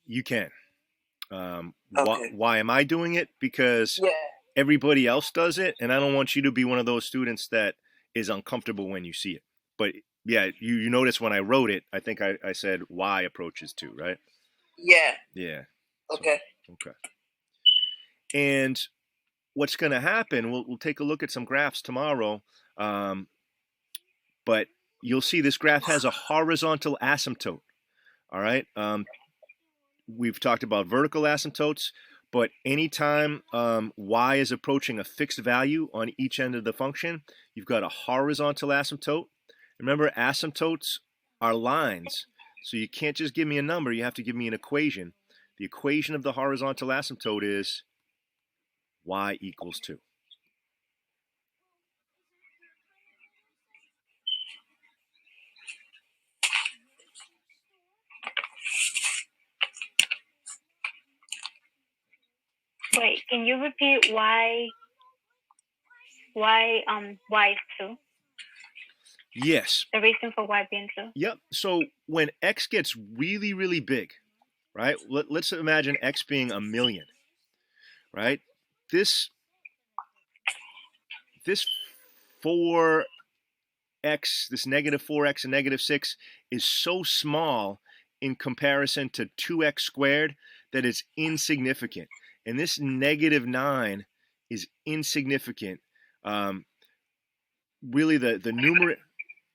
You can. Okay. Why am I doing it? Because Yeah. everybody else does it, and I don't want you to be one of those students that is uncomfortable when you see it. But yeah, you notice when I wrote it, I think I said why approaches to, right? Yeah. Yeah. So Okay. okay. And what's going to happen? We'll take a look at some graphs tomorrow, um, but you'll see this graph has a horizontal asymptote. All right. We've talked about vertical asymptotes, but anytime y is approaching a fixed value on each end of the function, you've got a horizontal asymptote. Remember, asymptotes are lines, so you can't just give me a number, you have to give me an equation. The equation of the horizontal asymptote is y equals 2. Wait, can you repeat why is 2? Yes. The reason for y being 2? Yep. So when x gets really, really big, right? Let's imagine x being a million, right? This this 4x, this negative 4x and negative 6 is so small in comparison to 2x squared that it's insignificant. And this negative 9 is insignificant. Really, the numerator,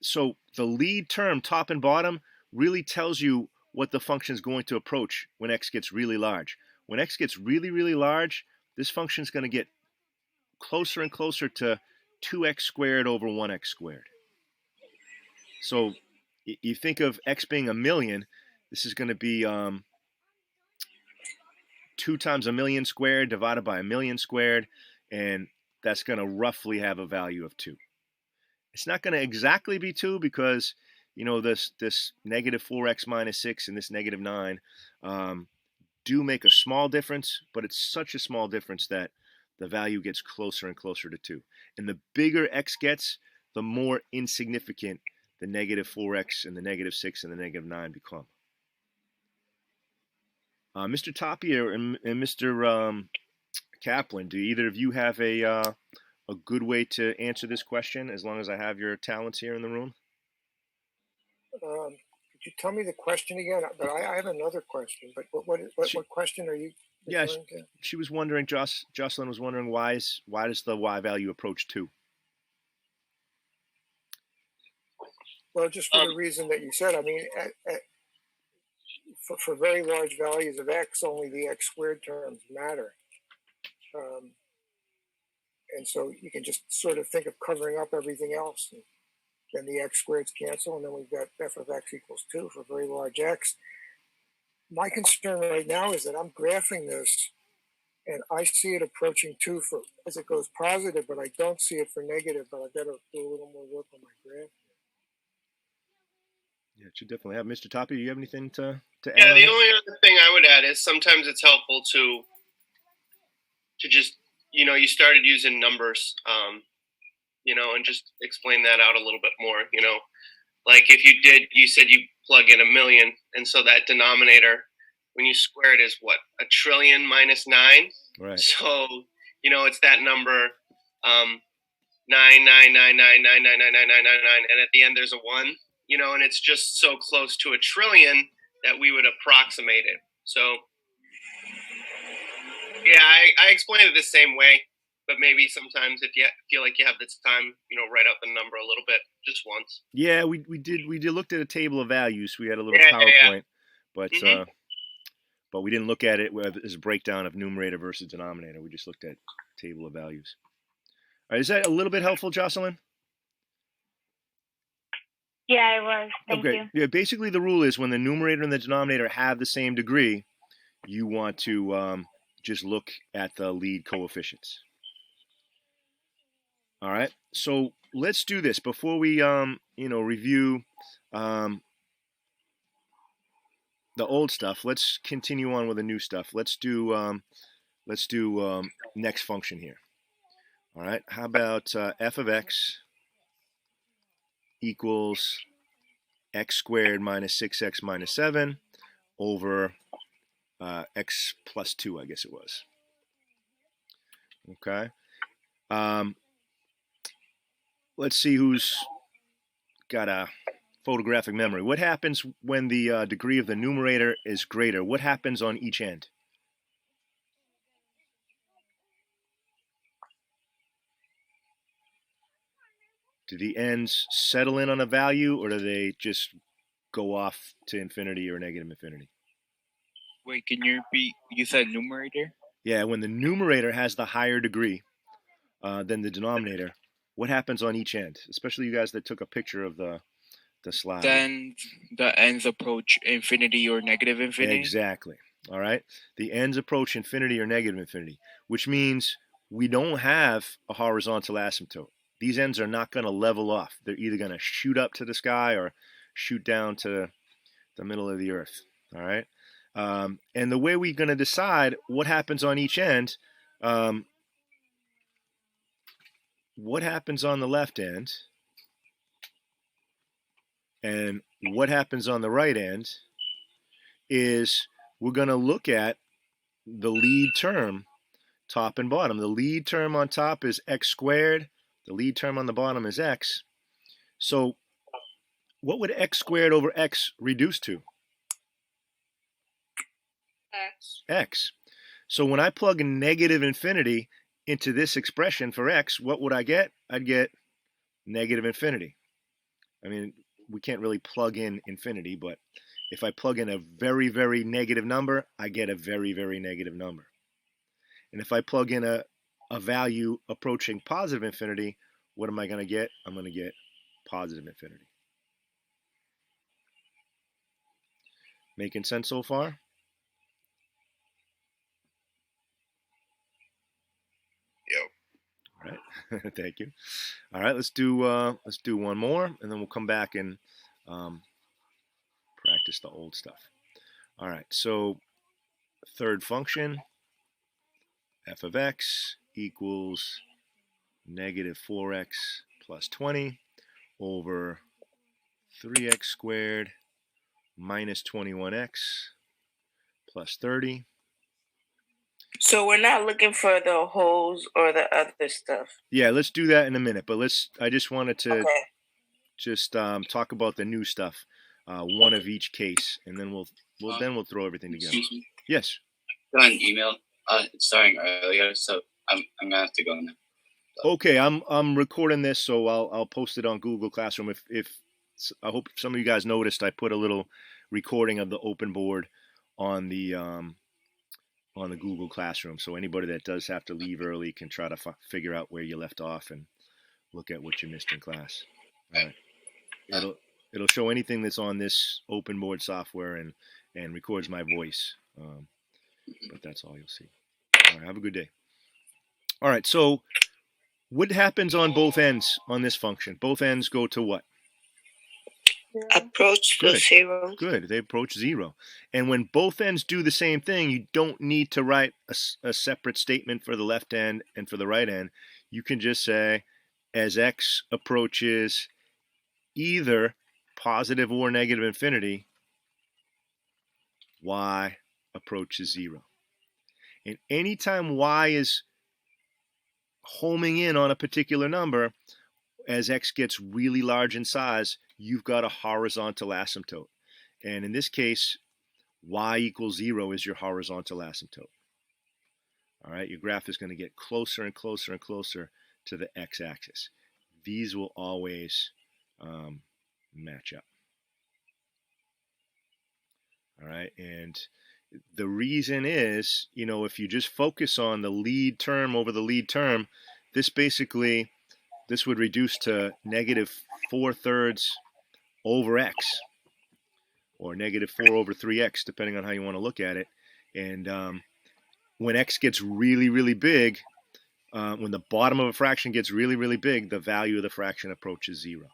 so the lead term, top and bottom, really tells you what the function is going to approach when x gets really large. When x gets really, really large, this function is going to get closer and closer to 2x squared over 1x squared. So you think of x being a million, this is going to be 2 times a million squared divided by a million squared, and that's going to roughly have a value of 2. It's not going to exactly be 2 because, this negative 4x minus 6 and this negative 9 do make a small difference, but it's such a small difference that the value gets closer and closer to 2. And the bigger x gets, the more insignificant the negative 4x and the negative 6 and the negative 9 become. Mr. Tapia and Mr. Kaplan, do either of you have a good way to answer this question as long as I have your talents here in the room? Could you tell me the question again? But I have another question. But what question are you referring to? She was wondering. Jocelyn was wondering why does the y value approach 2? Well, just for the reason that you said. I mean, for very large values of x, only the x squared terms matter. And so you can just sort of think of covering up everything else. And then the x squareds cancel, and then we've got f of x equals 2 for very large x. My concern right now is that I'm graphing this, and I see it approaching 2 as it goes positive, but I don't see it for negative, but I've got to do a little more work on my graph. Yeah, it should definitely have. Mr. Tapia, you have anything to add? Yeah, the only other thing I would add is sometimes it's helpful to just, you started using numbers, and just explain that out a little bit more, like if you said you plug in a million, and so that denominator, when you square it, is what, a trillion minus 9? Right. So, it's that number, 99999999999, and at the end there's a 1, and it's just so close to a trillion that we would approximate it. So, yeah, I explained it the same way, but maybe sometimes if you feel like you have this time, write out the number a little bit, just once. Yeah, we looked at a table of values. We had a little PowerPoint, but but we didn't look at it as a breakdown of numerator versus denominator. We just looked at table of values. All right, is that a little bit helpful, Jocelyn? Yeah, it was. Thank you. Yeah, basically the rule is when the numerator and the denominator have the same degree, you want to just look at the lead coefficients. All right, so let's do this before we review the old stuff. Let's continue on with the new stuff. Let's do next function here. All right, how about f of x equals x squared minus 6x minus 7 over x plus 2, I guess it was. Okay. Let's see who's got a photographic memory. What happens when the degree of the numerator is greater? What happens on each end? Do the ends settle in on a value, or do they just go off to infinity or negative infinity? Wait, can you repeat? You said numerator? Yeah, when the numerator has the higher degree than the denominator, what happens on each end? Especially you guys that took a picture of the slide. Then the ends approach infinity or negative infinity? Exactly. All right. The ends approach infinity or negative infinity, which means we don't have a horizontal asymptote. These ends are not going to level off. They're either going to shoot up to the sky or shoot down to the middle of the earth. All right. And the way we're going to decide what happens on each end, what happens on the left end and what happens on the right end is we're going to look at the lead term, top and bottom. The lead term on top is x squared. The lead term on the bottom is x. So what would x squared over x reduce to? X. So when I plug a negative infinity into this expression for x, what would I get? I'd get negative infinity. I mean, we can't really plug in infinity, but if I plug in a very, very negative number, I get a very, very negative number. And if I plug in a value approaching positive infinity, what am I going to get? I'm going to get positive infinity. Making sense so far? Yep. All right. Thank you. All right, let's do one more, and then we'll come back and practice the old stuff. All right, so third function, f of x equals negative 4x plus 20 over 3x squared minus 21x plus 30. So we're not looking for the holes or the other stuff. Yeah, let's do that in a minute. But I just wanted to just talk about the new stuff, one of each case, and then we'll throw everything together. Excuse me. Yes. I got an email. It's starting earlier, so I'm gonna have to go now. Okay, I'm recording this, so I'll post it on Google Classroom. If I hope some of you guys noticed, I put a little recording of the open board on the Google Classroom, so anybody that does have to leave early can try to figure out where you left off and look at what you missed in class. All right. It'll show anything that's on this open board software and records my voice, but that's all you'll see. All right, have a good day. All right, so what happens on both ends on this function? Both ends go to what? approach to zero. Good. They approach 0. And when both ends do the same thing, you don't need to write a separate statement for the left end and for the right end. You can just say, as x approaches either positive or negative infinity, y approaches 0. And anytime y is homing in on a particular number, as x gets really large in size, you've got a horizontal asymptote. And in this case, y equals 0 is your horizontal asymptote. All right, your graph is going to get closer and closer and closer to the x-axis. These will always match up. All right, and the reason is, if you just focus on the lead term over the lead term, this would reduce to negative 4/3 over x, or negative 4 over 3x, depending on how you want to look at it. And when x gets really, really big, when the bottom of a fraction gets really, really big, the value of the fraction approaches 0.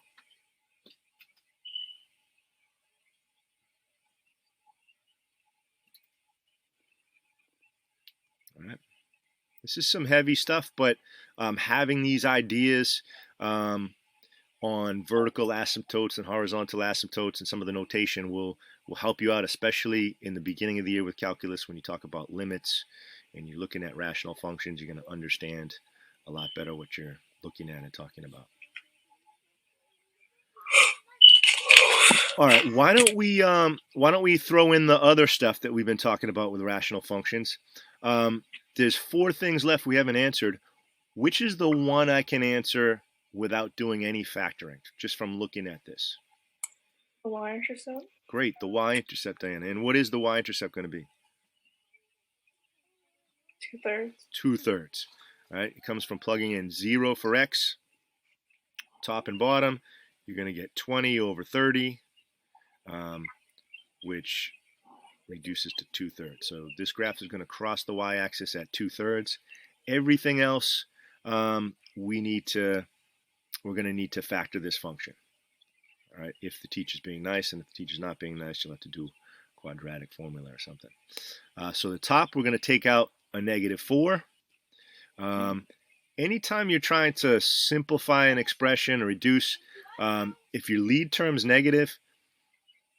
All right. This is some heavy stuff, but having these ideas on vertical asymptotes and horizontal asymptotes, and some of the notation will help you out, especially in the beginning of the year with calculus when you talk about limits and you're looking at rational functions. You're going to understand a lot better what you're looking at and talking about. All right, why don't we throw in the other stuff that we've been talking about with rational functions? There's 4 things left we haven't answered. Which is the one I can answer without doing any factoring, just from looking at this? The y-intercept. Great, the y-intercept, Diana. And what is the y-intercept going to be? 2/3. 2/3. All right, it comes from plugging in 0 for x, top and bottom. You're going to get 20 over 30, which reduces to 2/3. So this graph is going to cross the y-axis at 2/3. Everything else, we're going to need to factor this function. All right, if the teacher's being nice, and if the teacher's not being nice, you'll have to do a quadratic formula or something. So the top, we're going to take out a -4. Anytime you're trying to simplify an expression or reduce, if your lead term's negative,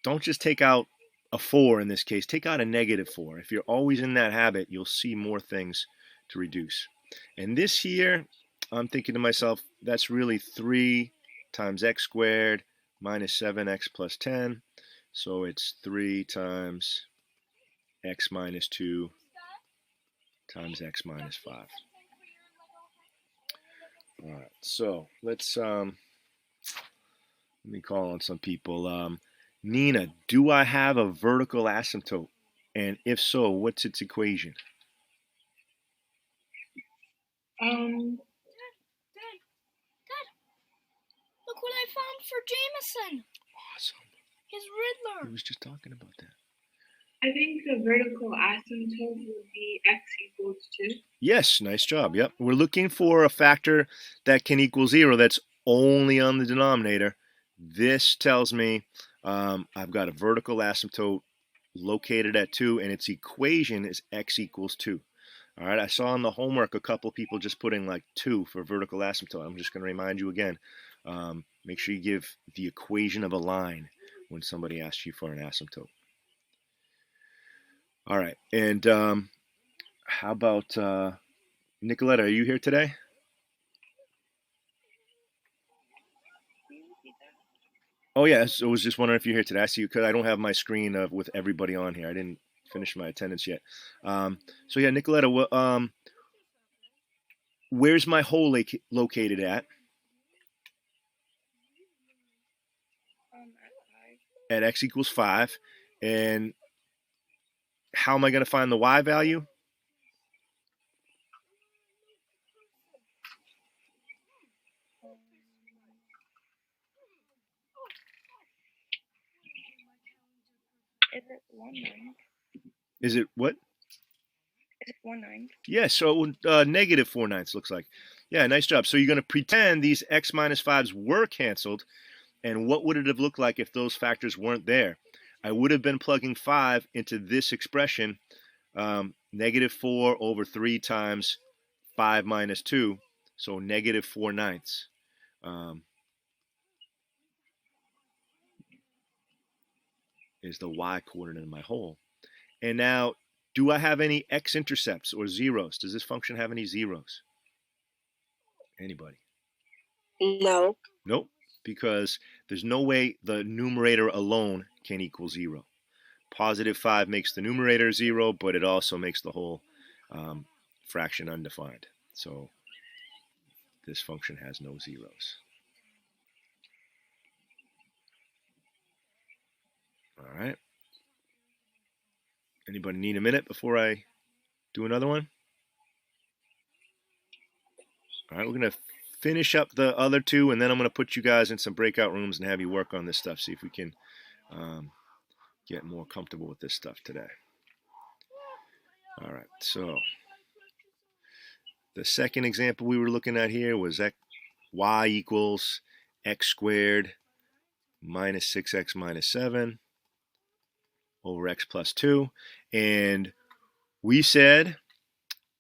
don't just take out a 4 in this case. Take out a -4. If you're always in that habit, you'll see more things to reduce. And this here, I'm thinking to myself, that's really 3 times x squared minus 7x plus 10. So it's 3 times x minus 2 times x minus 5. All right, so let's let me call on some people. Nina, do I have a vertical asymptote? And if so, what's its equation? Dad, look what I found for Jameson. Awesome. His Riddler. I was just talking about that. I think the vertical asymptote would be x equals 2. Yes, nice job. Yep. We're looking for a factor that can equal 0 that's only on the denominator. This tells me I've got a vertical asymptote located at 2, and its equation is x equals 2. All right, I saw in the homework a couple people just putting like 2 for vertical asymptote. I'm just going to remind you again. Make sure you give the equation of a line when somebody asks you for an asymptote. All right, and how about Nicoletta? Are you here today? Oh yeah, so I was just wondering if you're here today. I see you because I don't have my screen with everybody on here. I didn't finish my attendance yet. So yeah, Nicoletta, where's my hole located at? At x equals 5. And how am I going to find the y value? Is it 1/9? Is it what? Is it 1/9? Yeah, so -4/9 looks like. Yeah, nice job. So you're going to pretend these x minus 5s were canceled. And what would it have looked like if those factors weren't there? I would have been plugging 5 into this expression, -4 over 3 times 5 minus 2, so -4/9. Is the y coordinate in my hole. And now, do I have any x-intercepts or zeros? Does this function have any zeros? Anybody? No. Nope, because there's no way the numerator alone can equal 0. +5 makes the numerator 0, but it also makes the whole fraction undefined. So this function has no zeros. All right. Anybody need a minute before I do another one? All right, we're going to finish up the other 2, and then I'm going to put you guys in some breakout rooms and have you work on this stuff, see if we can get more comfortable with this stuff today. All right, so the second example we were looking at here was y equals x squared minus 6x minus 7 over x plus 2. And we said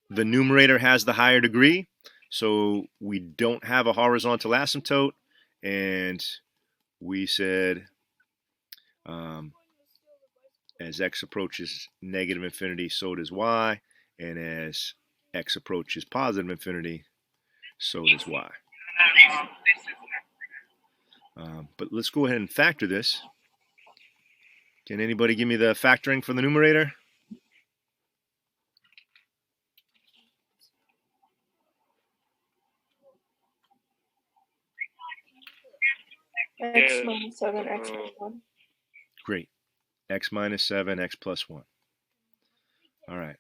the numerator has the higher degree, so we don't have a horizontal asymptote, and we said as x approaches negative infinity, so does y, and as x approaches positive infinity, so does y. But let's go ahead and factor this. Can anybody give me the factoring for the numerator? X minus 7, X plus 1. Great. X minus 7, X plus 1. All right.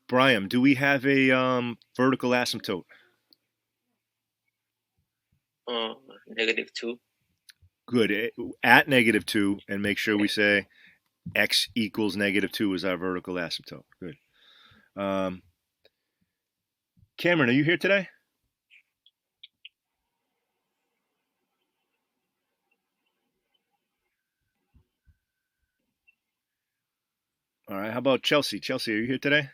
Brian, do we have a vertical asymptote? -2. Good. At -2, and make sure we say x equals -2 is our vertical asymptote. Good. Cameron, are you here today? All right. How about Chelsea? Chelsea, are you here today?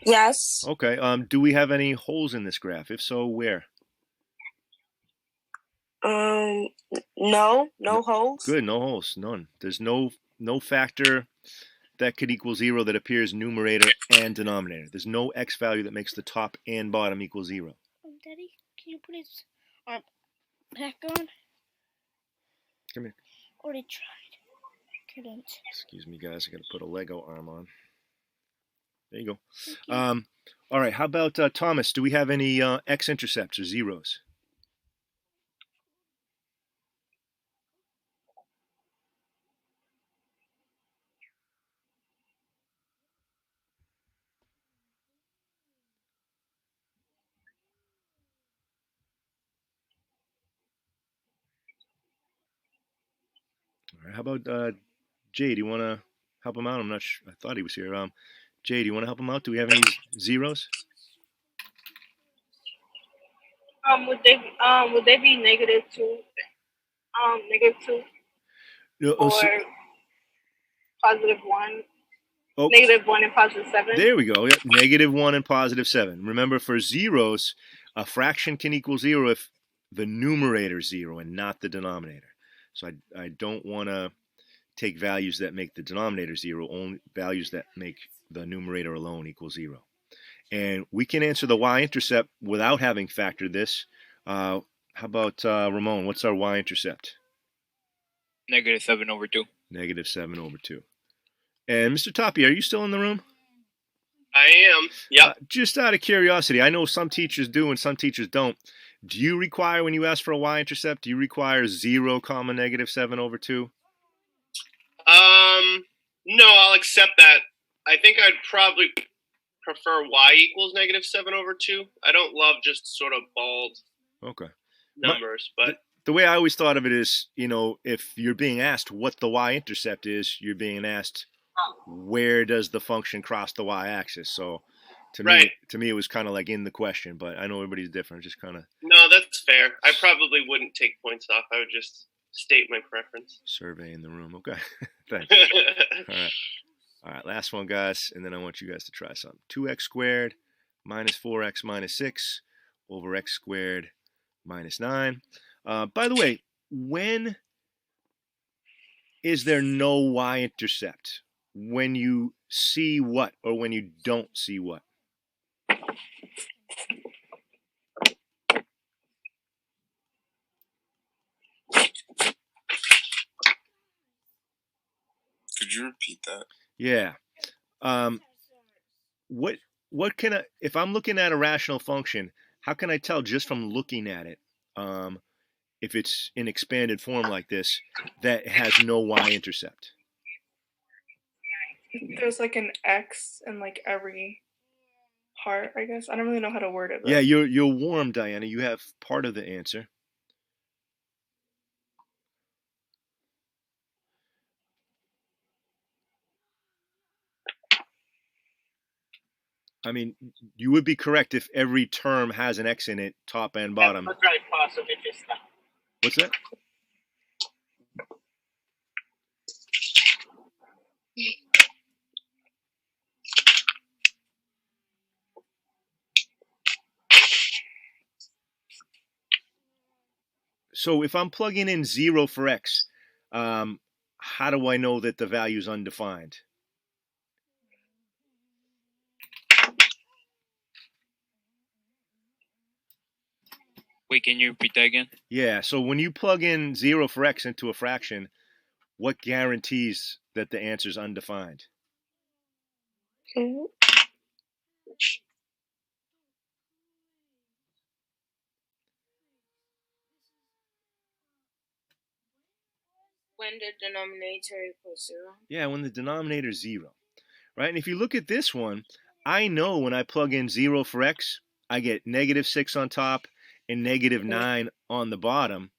Yes. Okay. Do we have any holes in this graph? If so, where? No holes. Good. No holes. None. There's no factor that could equal 0 that appears numerator and denominator. There's no x value that makes the top and bottom equal 0. Daddy, can you put his arm back on? Come here. Already tried. Couldn't. Excuse me, guys. I got to put a Lego arm on. There you go. All right. How about Thomas? Do we have any x-intercepts or zeros? All right. How about Jay? Do you want to help him out? I'm not sure. I thought he was here. Jay, do you want to help him out? Do we have any zeros? Would they be -2? -2 No, or +1? Oh, -1 and +7. there we go. Yep. -1 and +7. Remember, for zeros, a fraction can equal 0 if the numerator is 0 and not the denominator. So I don't want to take values that make the denominator 0, only values that make the numerator alone equal 0. And we can answer the y-intercept without having factored this. How about Ramon? What's our y-intercept? -7/2. -7/2. And Mr. Toppy, are you still in the room? I am. Yep. Just out of curiosity, I know some teachers do and some teachers don't. Do you require, when you ask for a y-intercept, do you require 0, -7/2? No, I'll accept that. I think I'd probably prefer y equals -7/2. I don't love just sort of bald numbers, but the way I always thought of it is, if you're being asked what the y-intercept is, you're being asked where does the function cross the y-axis. So to me, it was kind of like in the question, but I know everybody's different. Just kind of. No, that's fair. I probably wouldn't take points off. I would just state my preference. Survey in the room. Okay. Thanks. All right. Last one, guys. And then I want you guys to try something. 2x squared minus 4x minus 6 over x squared minus 9. By the way, when is there no y-intercept? When you see what or when you don't see what? Could you repeat that? Yeah. What can I, if I'm looking at a rational function, how can I tell just from looking at it, if it's in expanded form like this, that it has no y-intercept? There's like an X in like every part, I guess. I don't really know how to word it. Yeah, you're warm, Diana. You have part of the answer. I mean, you would be correct if every term has an X in it, top and bottom. What's that? So if I'm plugging in 0 for x, how do I know that the value is undefined? Wait, can you repeat that again? Yeah, so when you plug in 0 for x into a fraction, what guarantees that the answer is undefined? When the denominator equals 0. Yeah, when the denominator is 0, right? And if you look at this one, I know when I plug in 0 for x, I get -6 on top and -9 on the bottom,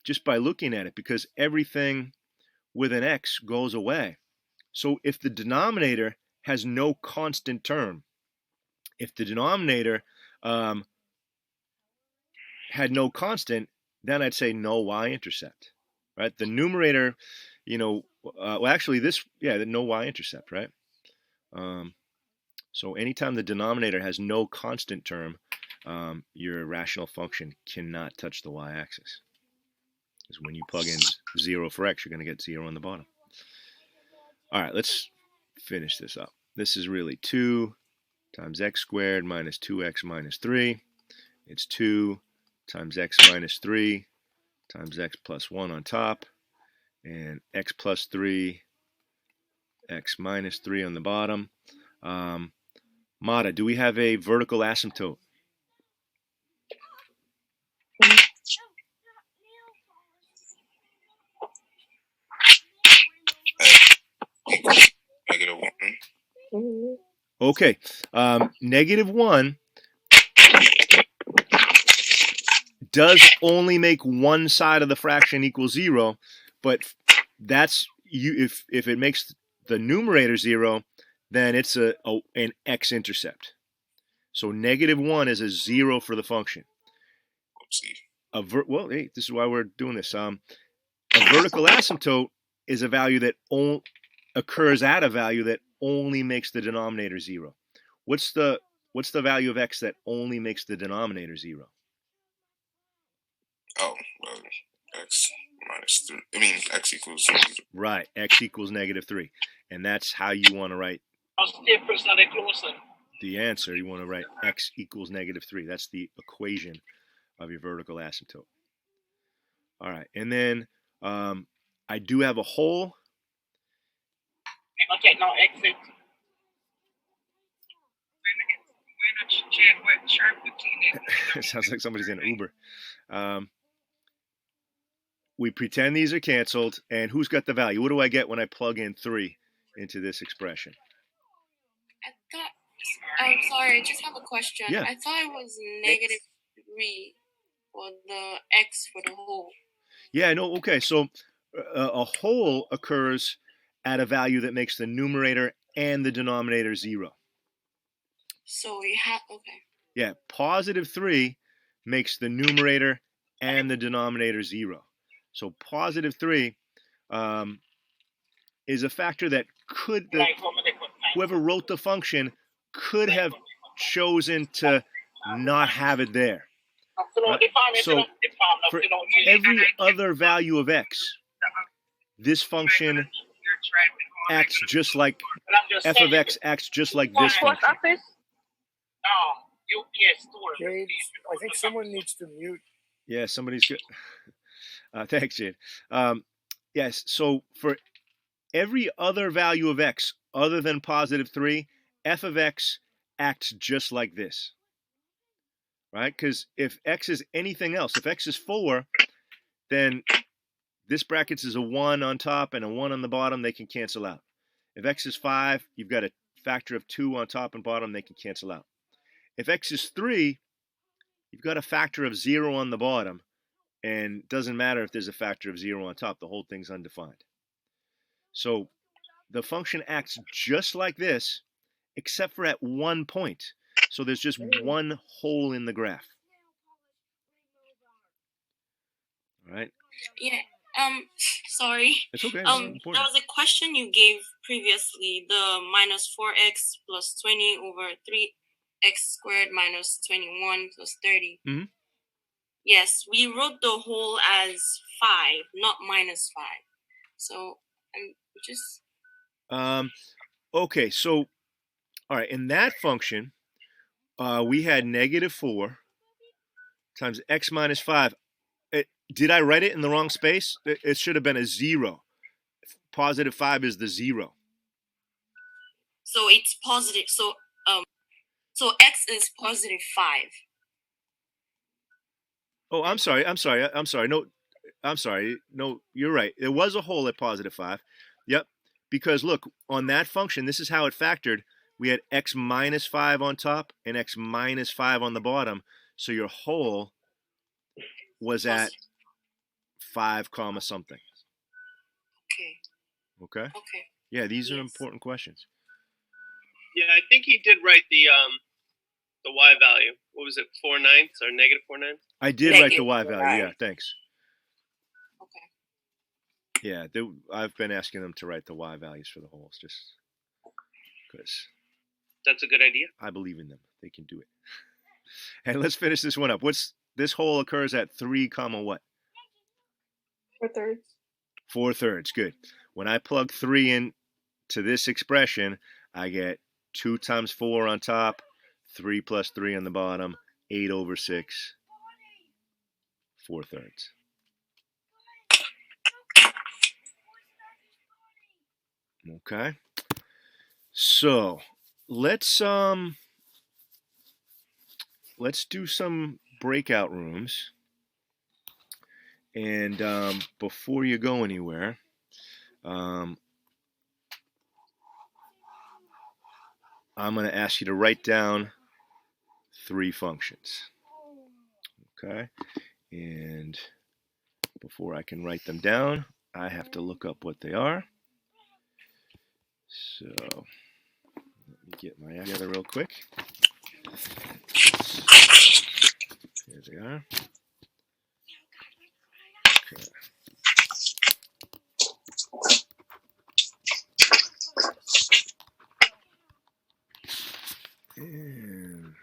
just by looking at it, because everything with an x goes away. So if the denominator has no constant term, if the denominator had no constant, then I'd say no y-intercept, right? The numerator, well, actually the no y-intercept, right? So anytime the denominator has no constant term, your rational function cannot touch the y-axis. Because when you plug in 0 for x, you're going to get 0 on the bottom. All right, let's finish this up. This is really 2 times x squared minus 2x minus 3. It's 2 times x minus 3 times x plus 1 on top, and x plus 3, x minus 3 on the bottom. Mata, do we have a vertical asymptote? -1. Okay, -1 does only make one side of the fraction equal 0, but that's if it makes the numerator 0, then it's an x-intercept. So -1 is a 0 for the function. Well, hey, this is why we're doing this. A vertical asymptote is a value that occurs at a value that only makes the denominator 0. What's the value of x that only makes the denominator 0? Oh, well, x minus 3. I mean, x equals -3. Right, x equals -3. And that's how you want to write the answer. You want to write x equals -3. That's the equation of your vertical asymptote. All right, and then I do have a hole. It sounds like somebody's in Uber. We pretend these are canceled, and who's got the value? What do I get when I plug in 3 into this expression? I'm sorry, I just have a question. Yeah. I thought it was -3 for the x for the whole. Yeah, no, okay. So a hole occurs at a value that makes the numerator and the denominator 0. So we have, okay. Yeah, +3 makes the numerator and the denominator 0. So +3 is a factor that whoever wrote the function could have chosen to not have it there. So for every other value of x, this function acts just like f of x acts just like this function. Jade, I think someone needs to mute. Yeah, somebody's good. Thanks, Jade. Yes, so for every other value of x other than +3, f of x acts just like this. Right? Because if x is anything else, if x is 4, then this brackets is a 1 on top and a 1 on the bottom, they can cancel out. If x is 5, you've got a factor of 2 on top and bottom, they can cancel out. If x is 3, you've got a factor of 0 on the bottom, and it doesn't matter if there's a factor of 0 on top, the whole thing's undefined. So the function acts just like this, except for at one point. So there's just one hole in the graph. All right. Yeah. Sorry. It's okay. There was a question you gave previously, the -4x plus 20 over 3x squared minus 21 plus 30. Mm-hmm. Yes, we wrote the whole as 5, not -5. So I'm just Okay, so all right, in that function, we had -4 times x minus 5. Did I write it in the wrong space? It should have been a 0. Positive 5 is the 0. so it's positive. So x is +5. Oh, I'm sorry. No, I'm sorry. No, you're right. There was a hole at positive 5. Yep. Because look, on that function, this is how it factored. We had x minus 5 on top and x minus 5 on the bottom. So your hole was at 5 comma something. Okay. Okay? Okay. Yeah, these are important questions. Yeah, I think he did write the y value. What was it? 4/9 or -4/9? I did write the y value. Yeah, thanks. Okay. Yeah, I've been asking them to write the y values for the holes just because That's a good idea. I believe in them. They can do it. And let's finish this one up. This hole occurs at 3 comma what? 4/3. 4/3. Good. When I plug 3 in to this expression, I get 2 times 4 on top, 3 plus 3 on the bottom, 8/6, 4/3. Okay. So let's do some breakout rooms. And before you go anywhere, I'm going to ask you to write down 3 functions. Okay? And before I can write them down, I have to look up what they are. So let me get my together real quick. Here they are. Okay. And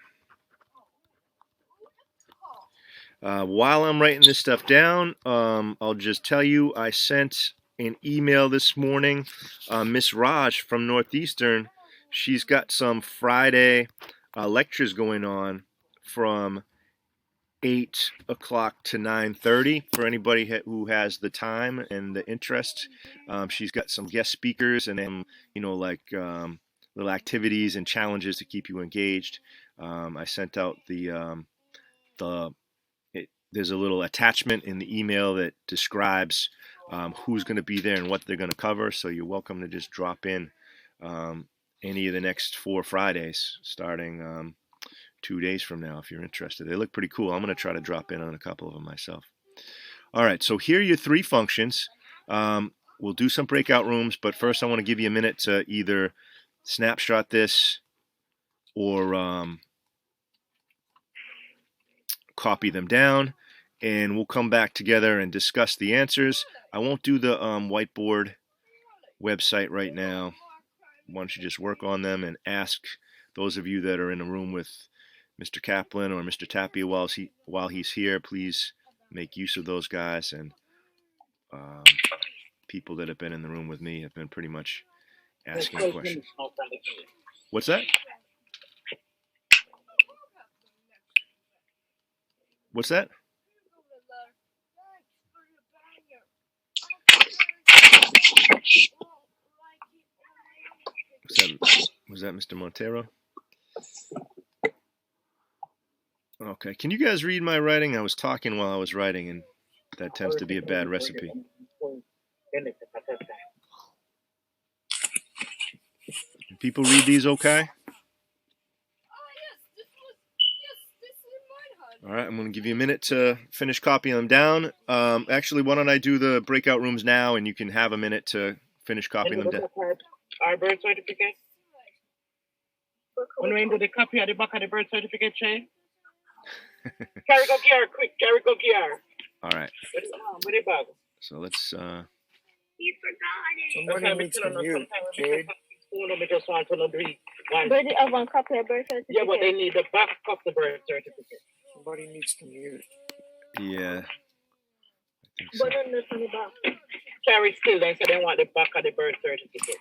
while I'm writing this stuff down, I'll just tell you I sent an email this morning. Miss Raj from Northeastern, she's got some Friday lectures going on from 8 o'clock to 9:30 for anybody who has the time and the interest. She's got some guest speakers and then, little activities and challenges to keep you engaged. I sent out there's a little attachment in the email that describes who's going to be there and what they're going to cover. So you're welcome to just drop in any of the next 4 Fridays starting 2 days from now if you're interested. They look pretty cool. I'm going to try to drop in on a couple of them myself. All right, so here are your 3 functions. We'll do some breakout rooms, but first I want to give you a minute to either snapshot this or copy them down, and we'll come back together and discuss the answers. I won't do the whiteboard website right now. Why don't you just work on them and ask those of you that are in a room with Mr. Kaplan or Mr. Tapia while he's here, please make use of those guys. And people that have been in the room with me have been pretty much asking questions. What's that? What's that? Was that Mr. Montero? Okay. Can you guys read my writing? I was talking while I was writing, and that tends to be a bad recipe. Can people read these okay? All right, I'm going to give you a minute to finish copying them down. Actually, why don't I do the breakout rooms now, and you can have a minute to finish copying them down. Our birth certificate? When we do the copy at the back of the birth certificate, Shay? Carry go gear, quick, carry go gear. All right. With the bag. So let's... Somebody needs to mute, Jade. We just want to know the But I want copy of birth certificate. Yeah, but they need the back of the birth certificate. Somebody needs to mute. Yeah. I think so. But then this in the back. Carry still, they say they want the back of the birth certificate.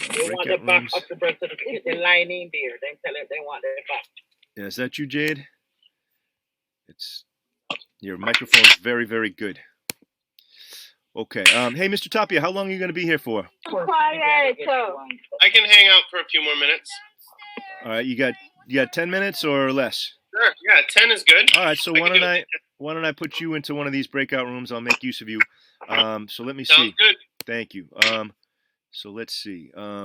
They want the Breakout back rooms. of the birth certificate, the lining there. They tell them they want the back. Yeah, is that you, Jade? It's your microphone's very, very good. Okay. Hey, Mr. Tapia, how long are you going to be here for? Quiet. I can hang out for a few more minutes. All right, you got 10 minutes or less? Sure. Yeah, 10 is good. All right, so I why can don't do it. why don't I put you into one of these breakout rooms? I'll make use of you. So let me Sounds see. good. Thank you. So let's see. All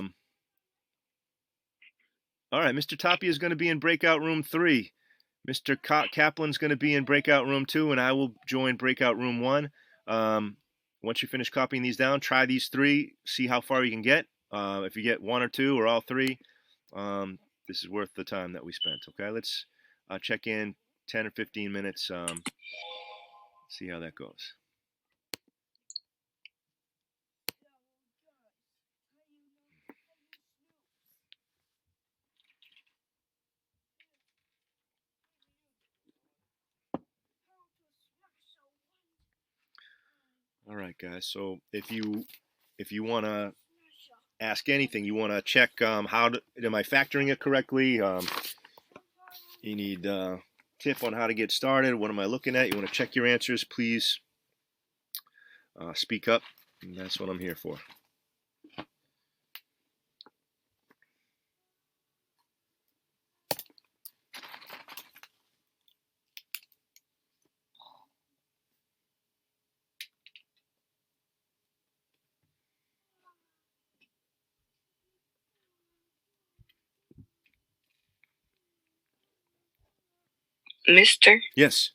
right, Mr. Tapia is going to be in breakout room 3. Mr. Kaplan's going to be in breakout room 2, and I will join breakout room 1. Once you finish copying these down, try these 3, see how far you can get. If you get 1 or 2 or all 3, this is worth the time that we spent. Okay, let's check in 10 or 15 minutes. See how that goes. All right, guys. So if you want to ask anything, you want to check am I factoring it correctly? You need tip on how to get started. What am I looking at? You want to check your answers? Please speak up. And that's what I'm here for. Mister, Yes.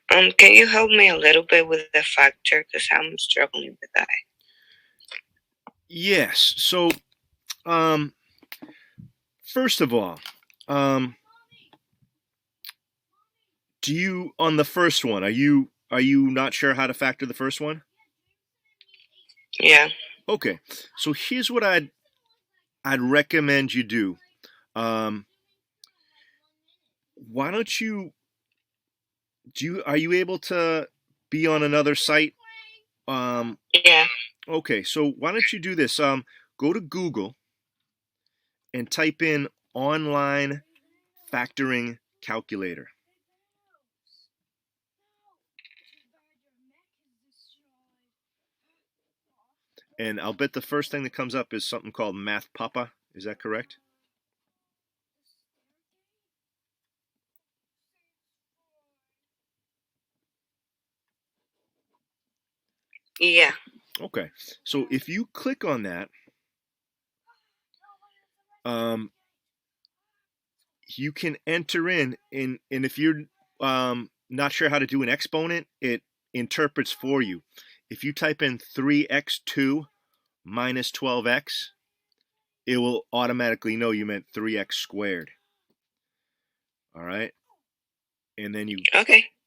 can you help me a little bit with the factor because I'm struggling with that. Yes. So, first of all, do you on the first one? Are you not sure how to factor the first one? Yeah. Okay. So here's what I'd recommend you do. Why don't you are you able to be on another site? Yeah. Okay, so why don't you do this? Go to Google and type in online factoring calculator. And I'll bet the first thing that comes up is something called Math Papa. Is that correct? Yeah. Okay. So if you click on that, you can enter in, and if you're not sure how to do an exponent, it interprets for you. If you type in 3x2 minus 12x, it will automatically know you meant 3x squared. All right. And then you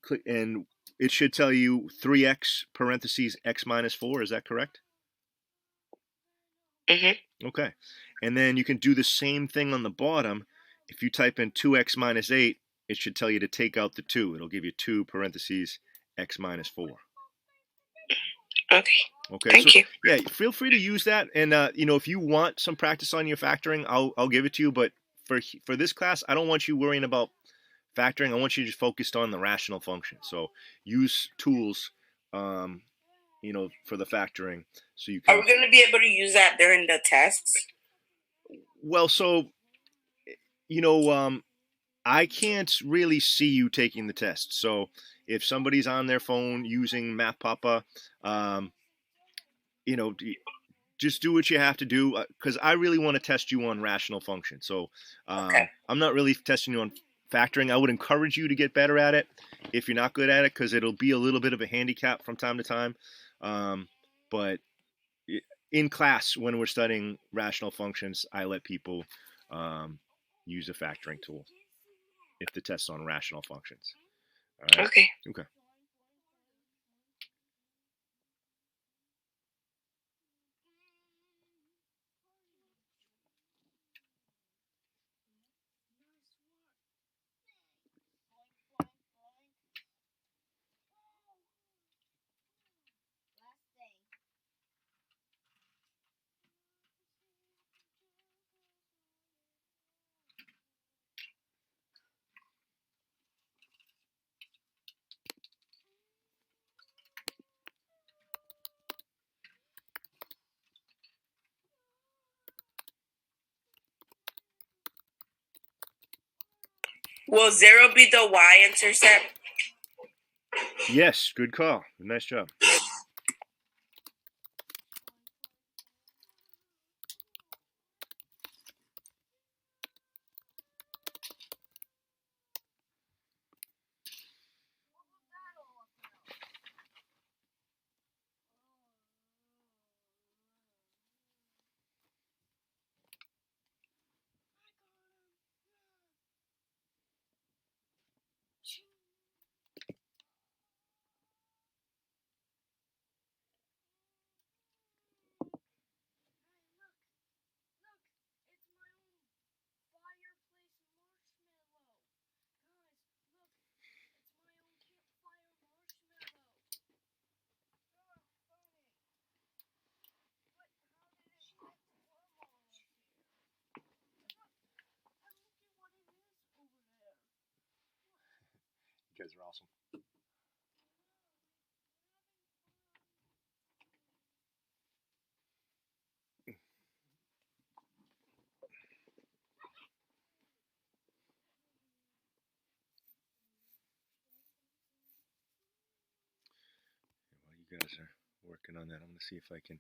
click, and it should tell you 3x parentheses x minus 4. Is that correct? Mm-hmm. Okay. And then you can do the same thing on the bottom. If you type in 2x minus 8, it should tell you to take out the 2. It'll give you 2 parentheses x minus 4. Okay. Okay. Thank you. Yeah, feel free to use that. And if you want some practice on your factoring, I'll give it to you. But for this class, I don't want you worrying about factoring. I want you just focused on the rational function. So use tools, for the factoring. So you can. Are we going to be able to use that during the tests? Well, so I can't really see you taking the test. So if somebody's on their phone using Math Papa, just do what you have to do, because I really want to test you on rational function. So I'm not really testing you on factoring. I would encourage you to get better at it if you're not good at it, because it'll be a little bit of a handicap from time to time. But in class, when we're studying rational functions, I let people use a factoring tool if the test's on rational functions. All right? Okay. Okay. Will 0 be the y-intercept? Yes, good call. Nice job. You guys are awesome. While you guys are working on that, I'm going to see if I can.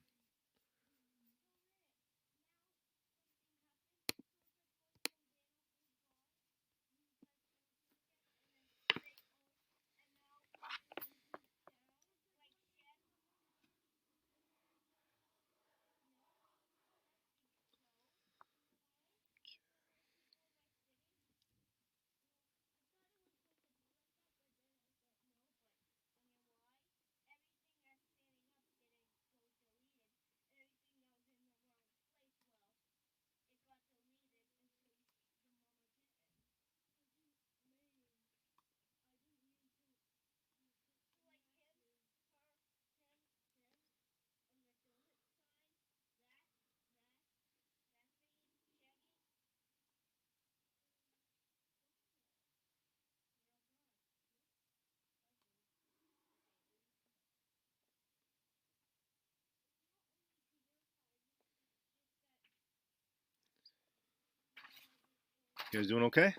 You guys doing okay?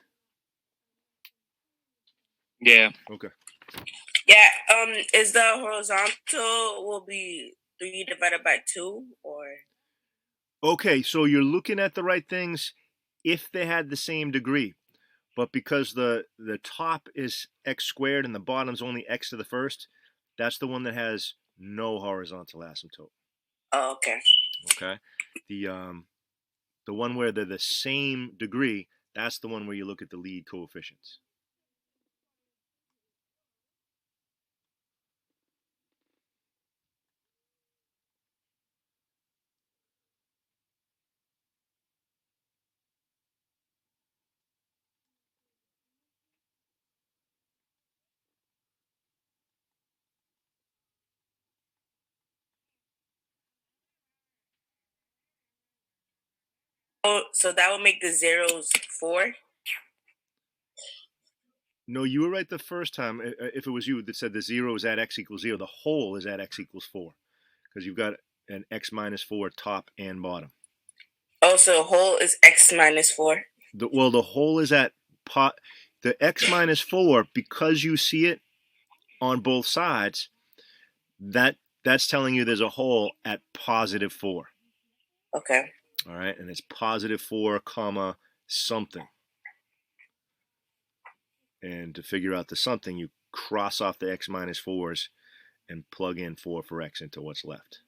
Yeah. Okay. Yeah. Is the horizontal will be 3 divided by 2 or? Okay, so you're looking at the right things if they had the same degree. But because the top is x squared and the bottom's only x to the first, that's the one that has no horizontal asymptote. Oh, okay. Okay. The one where they're the same degree, that's the one where you look at the lead coefficients. Oh, so that would make the zeros 4. No, you were right the first time. If it was you that said the 0 is at x equals 0, the whole is at x equals 4. Because you've got an x minus 4 top and bottom. Oh, so whole is x minus 4. The whole is at the x minus 4, because you see it on both sides, that's telling you there's a whole at positive 4. Okay. All right, and it's positive 4 comma something. And to figure out the something, you cross off the x minus 4s and plug in 4 for x into what's left.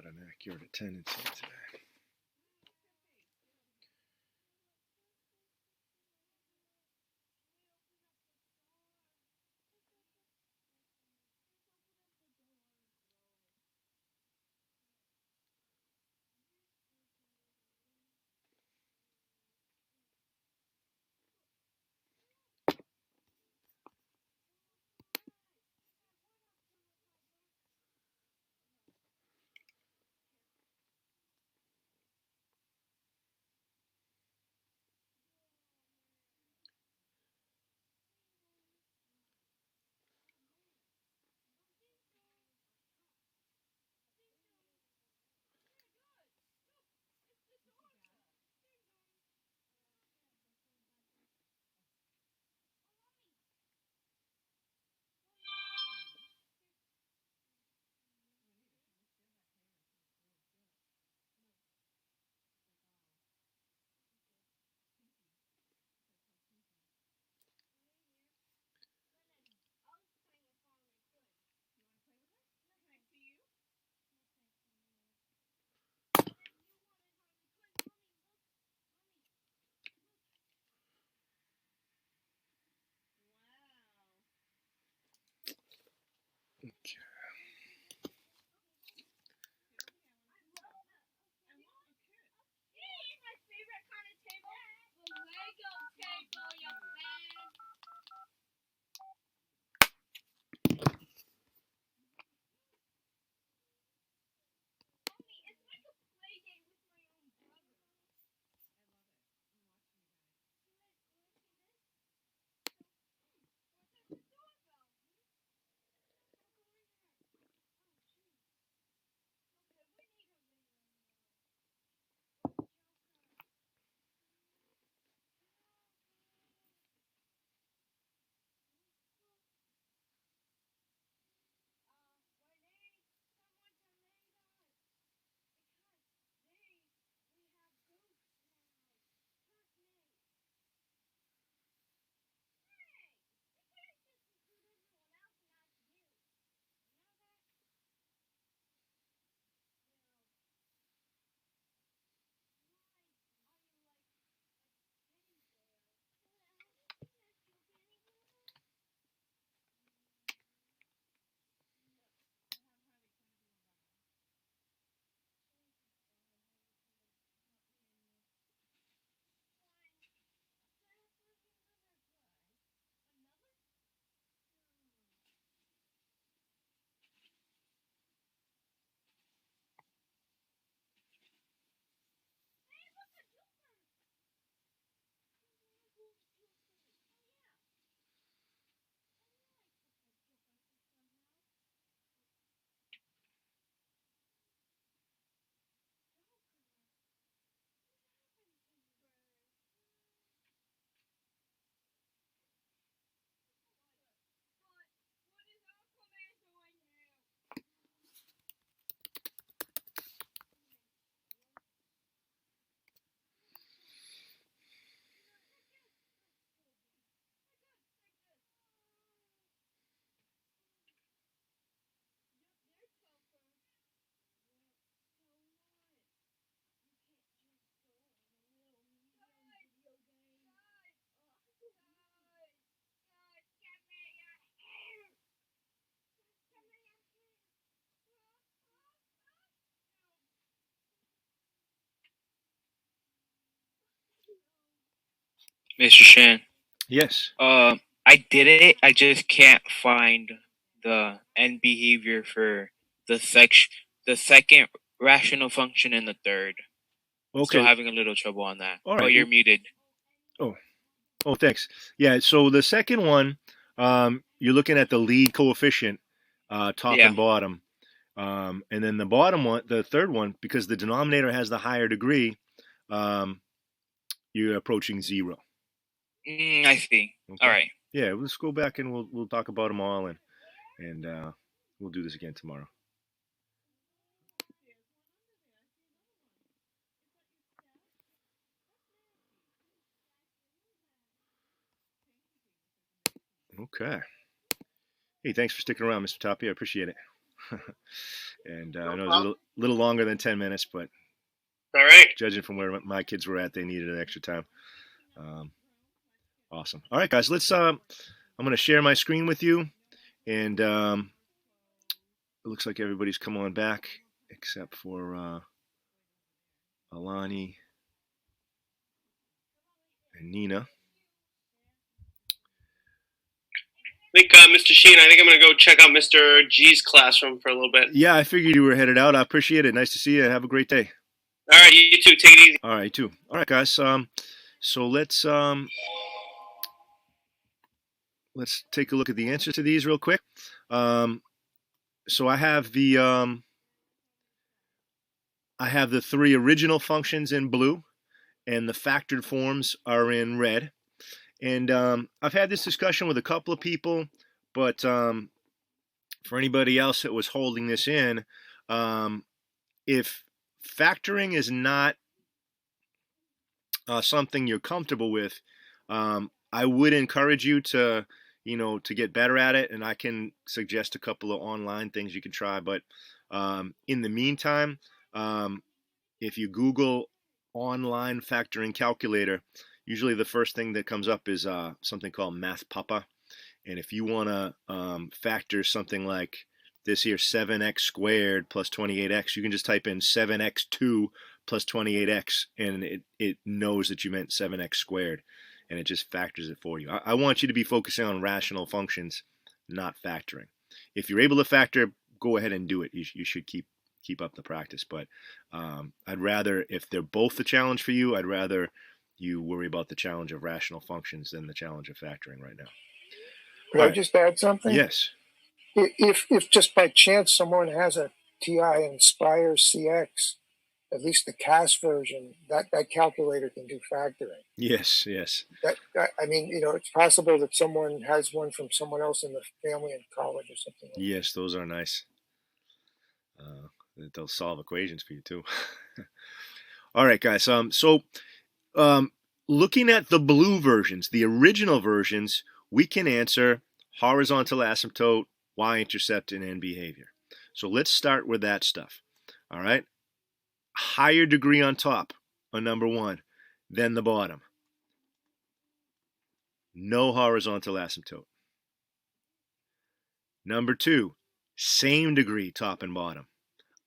an accurate attendance today. Mr. Shan. Yes. I did it. I just can't find the end behavior for the second rational function and the third. Okay. Still having a little trouble on that. All right. Oh, you're muted. Oh, thanks. Yeah. So the second one, you're looking at the lead coefficient, top Yeah. and bottom, and then the bottom one, the third one, because the denominator has the higher degree, you're approaching 0. I see. Okay. All right. Yeah. Let's go back and we'll talk about them all and we'll do this again tomorrow. Okay. Hey, thanks for sticking around, Mr. Tapia. I appreciate it. And No I know it was a problem. little longer than 10 minutes, but All right. judging from where my kids were at, they needed an extra time. Awesome. All right, guys, let's. I'm going to share my screen with you, and it looks like everybody's come on back except for Alani and Nina. I think, Mr. Sheen, I think I'm going to go check out Mr. G's classroom for a little bit. Yeah, I figured you were headed out. I appreciate it. Nice to see you. Have a great day. All right, you too. Take it easy. All right, you too. All right, guys. So let's take a look at the answers to these real quick. So I have the 3 original functions in blue, and the factored forms are in red. And I've had this discussion with a couple of people, but for anybody else that was holding this in, if factoring is not something you're comfortable with, I would encourage you to get better at it, and I can suggest a couple of online things you can try. But in the meantime, if you Google online factoring calculator, usually the first thing that comes up is something called MathPapa. And if you want to factor something like this here, 7x squared plus 28x, you can just type in 7x2 plus 28x, and it knows that you meant 7x squared, and it just factors it for you. I want you to be focusing on rational functions, not factoring. If you're able to factor, go ahead and do it. You should keep up the practice. But I'd rather, if they're both the challenge for you, I'd rather you worry about the challenge of rational functions than the challenge of factoring right now. Could I just add something? Yes. If just by chance someone has a TI Inspire CX, at least the CAS version, that calculator can do factoring. Yes. I mean, it's possible that someone has one from someone else in the family in college or something. Yes, those are nice. They'll solve equations for you too. All right, guys. So looking at the blue versions, the original versions, we can answer horizontal asymptote, y-intercept, and end behavior. So let's start with that stuff. All right. Higher degree on top on number 1 than the bottom. No horizontal asymptote. Number 2, same degree top and bottom.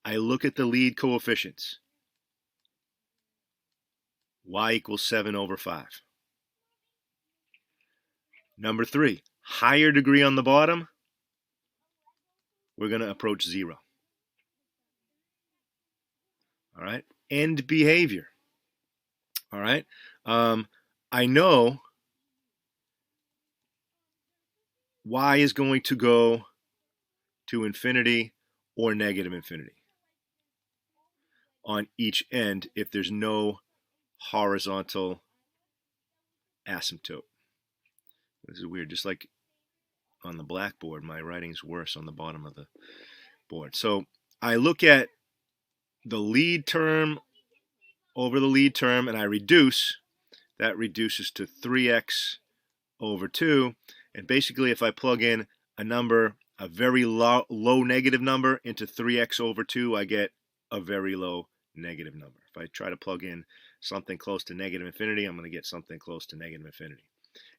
I look at the lead coefficients. Y equals 7/5. Number 3, higher degree on the bottom. We're going to approach 0. All right. End behavior. All right. I know y is going to go to infinity or negative infinity on each end if there's no horizontal asymptote. This is weird. Just like on the blackboard, my writing's worse on the bottom of the board. So I look at the lead term over the lead term, and I reduce. That reduces to 3x over 2. And basically, if I plug in a number, a very low negative number into 3x over 2, I get a very low negative number. If I try to plug in something close to negative infinity, I'm going to get something close to negative infinity.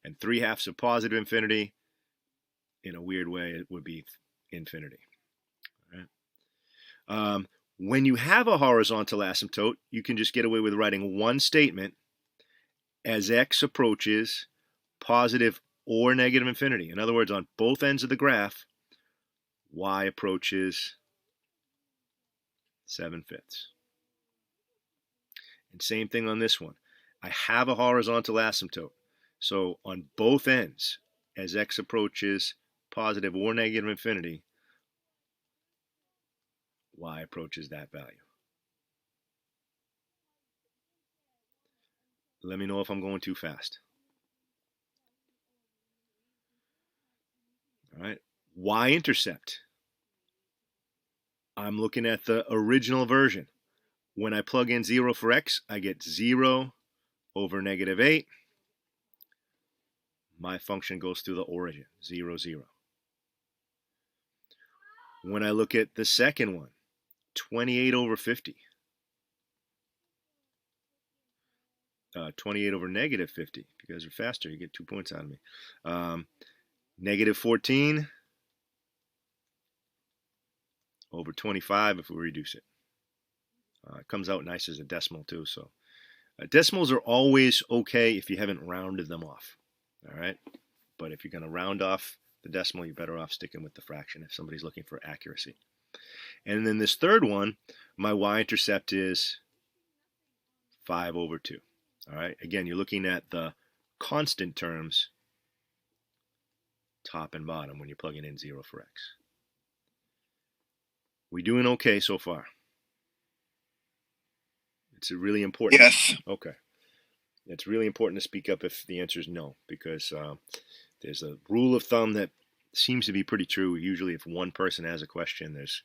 And 3/2 of positive infinity, in a weird way, it would be infinity. All right. When you have a horizontal asymptote, you can just get away with writing one statement: as x approaches positive or negative infinity. In other words, on both ends of the graph, y approaches 7/5. And same thing on this one. I have a horizontal asymptote. So on both ends, as x approaches positive or negative infinity, y approaches that value. Let me know if I'm going too fast. All right. Y-intercept. I'm looking at the original version. When I plug in 0 for x, I get 0 over negative 8. My function goes through the origin, 0, 0. When I look at the second one, 28 over 50. 28 over negative 50. If you guys are faster, you get 2 points out of me. Negative 14 over 25 if we reduce it. It comes out nice as a decimal too. So decimals are always okay if you haven't rounded them off. All right. But if you're going to round off the decimal, you're better off sticking with the fraction if somebody's looking for accuracy. And then this third one, my y-intercept is 5 over 2. All right. Again, you're looking at the constant terms, top and bottom, when you're plugging in 0 for x. We doing okay so far? It's really important. Yes. Okay. It's really important to speak up if the answer is no, because there's a rule of thumb that seems to be pretty true. Usually if one person has a question, there's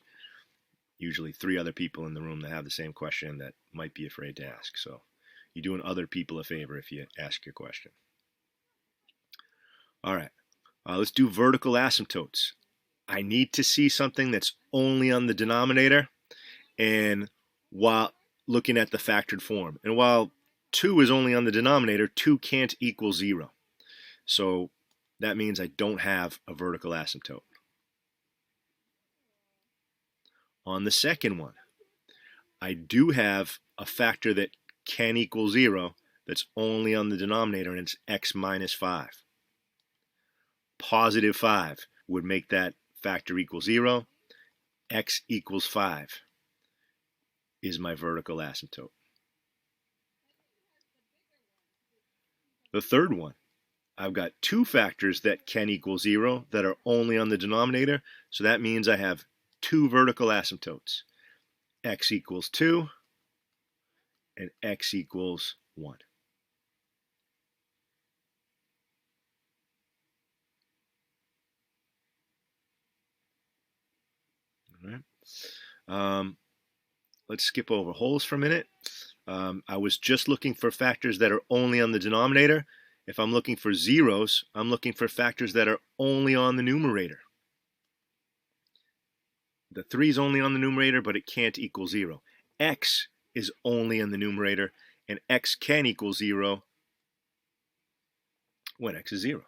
usually 3 other people in the room that have the same question that might be afraid to ask. So you're doing other people a favor if you ask your question. All right. Let's do vertical asymptotes. I need to see something that's only on the denominator and while looking at the factored form. And while 2 is only on the denominator, 2 can't equal 0. So that means I don't have a vertical asymptote. On the second one, I do have a factor that can equal 0 that's only on the denominator, and it's x minus 5. Positive 5 would make that factor equal 0. X equals 5 is my vertical asymptote. The third one, I've got 2 factors that can equal 0 that are only on the denominator, so that means I have 2 vertical asymptotes. X equals 2 and x equals 1. All right. Let's skip over wholes for a minute. I was just looking for factors that are only on the denominator. If I'm looking for zeros, I'm looking for factors that are only on the numerator. The 3 is only on the numerator, but it can't equal 0. X is only in the numerator, and x can equal 0 when x is 0.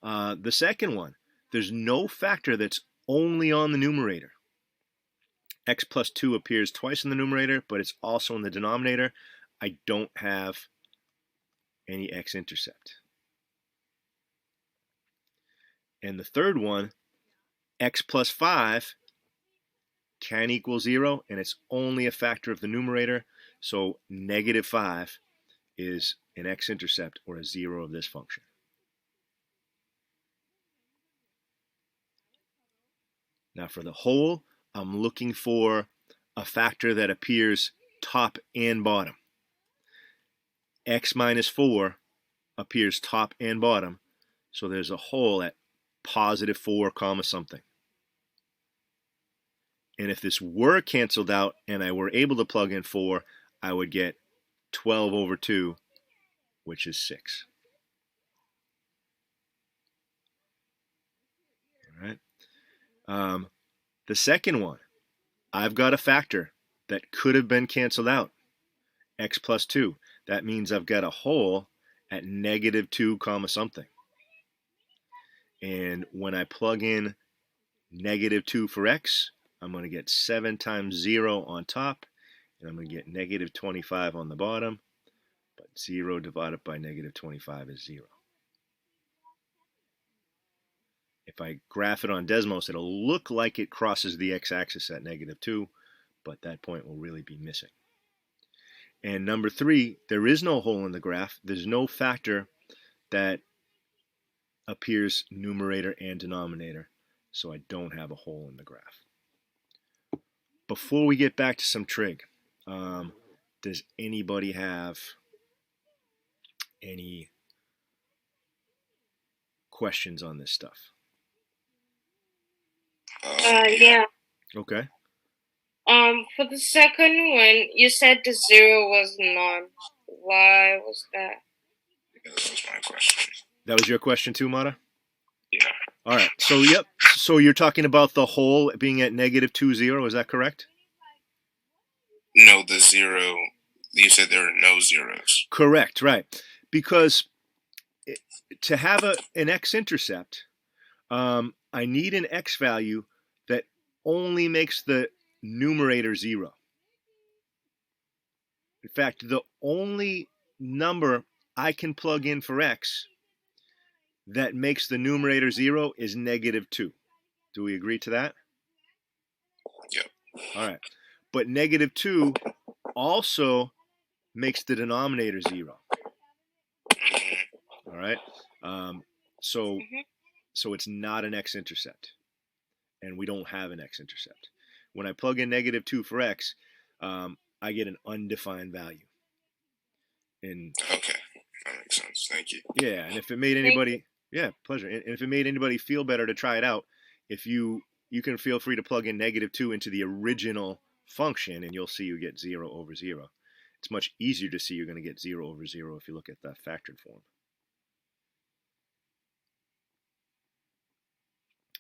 The second one, there's no factor that's only on the numerator. X plus 2 appears twice in the numerator, but it's also in the denominator. I don't have any x-intercept. And the third one, x plus 5 can equal 0, and it's only a factor of the numerator, so negative 5 is an x-intercept, or a 0 of this function. Now for the whole, I'm looking for a factor that appears top and bottom. X minus 4 appears top and bottom, so there's a whole at positive 4 comma something. And if this were canceled out and I were able to plug in 4, I would get 12 over 2, which is 6. All right. The second one, I've got a factor that could have been canceled out, x plus 2. That means I've got a whole at negative 2 comma something. And when I plug in negative 2 for x, I'm going to get 7 times 0 on top, and I'm going to get negative 25 on the bottom, but 0 divided by negative 25 is 0. If I graph it on Desmos, it'll look like it crosses the x-axis at negative 2, but that point will really be missing. And number 3, there is no hole in the graph. There's no factor that appears numerator and denominator, so I don't have a hole in the graph. Before we get back to some trig, does anybody have any questions on this stuff? Yeah. Okay. For the second one, you said the 0 was none. Why was that? That was my question. That was your question too, Mata? Yeah. All right. So, yep. So you're talking about the whole being at negative 2, 0. Is that correct? No, the zero. You said there are no zeros. Correct. Right. Because to have an x-intercept, I need an x value that only makes the numerator 0. In fact, the only number I can plug in for x that makes the numerator 0 is negative 2. Do we agree to that? Yep. All right. But negative 2 also makes the denominator 0. All right. So it's not an x-intercept. And we don't have an x-intercept. When I plug in negative 2 for x, I get an undefined value. And okay, that makes sense. Thank you. Yeah, and if it made anybody, yeah, pleasure. And if it made anybody feel better to try it out, if you can feel free to plug in negative 2 into the original function, and you'll see you get 0 over 0. It's much easier to see you're going to get 0 over 0 if you look at the factored form.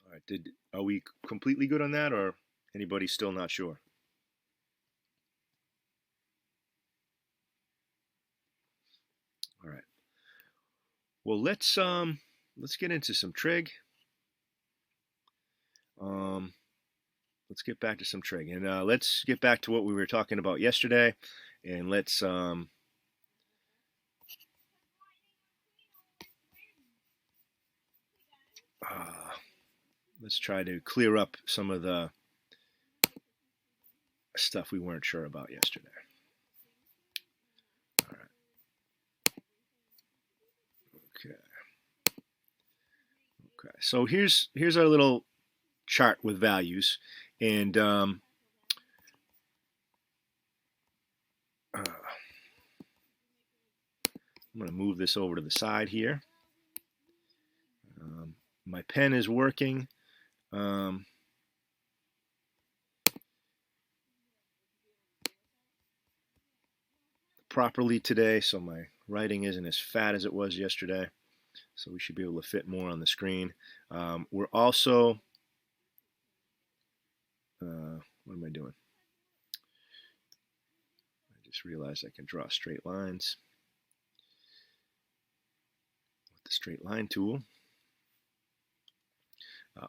All right, are we completely good on that, or anybody still not sure? All right. Well, let's get into some trig. Let's get back to some trig, and let's get back to what we were talking about yesterday, and let's try to clear up some of the stuff we weren't sure about yesterday. All right. Okay. So here's our little chart with values, and I'm going to move this over to the side here. My pen is working. Properly today, so my writing isn't as fat as it was yesterday, so we should be able to fit more on the screen. We're also what am I doing? I just realized I can draw straight lines with the straight line tool.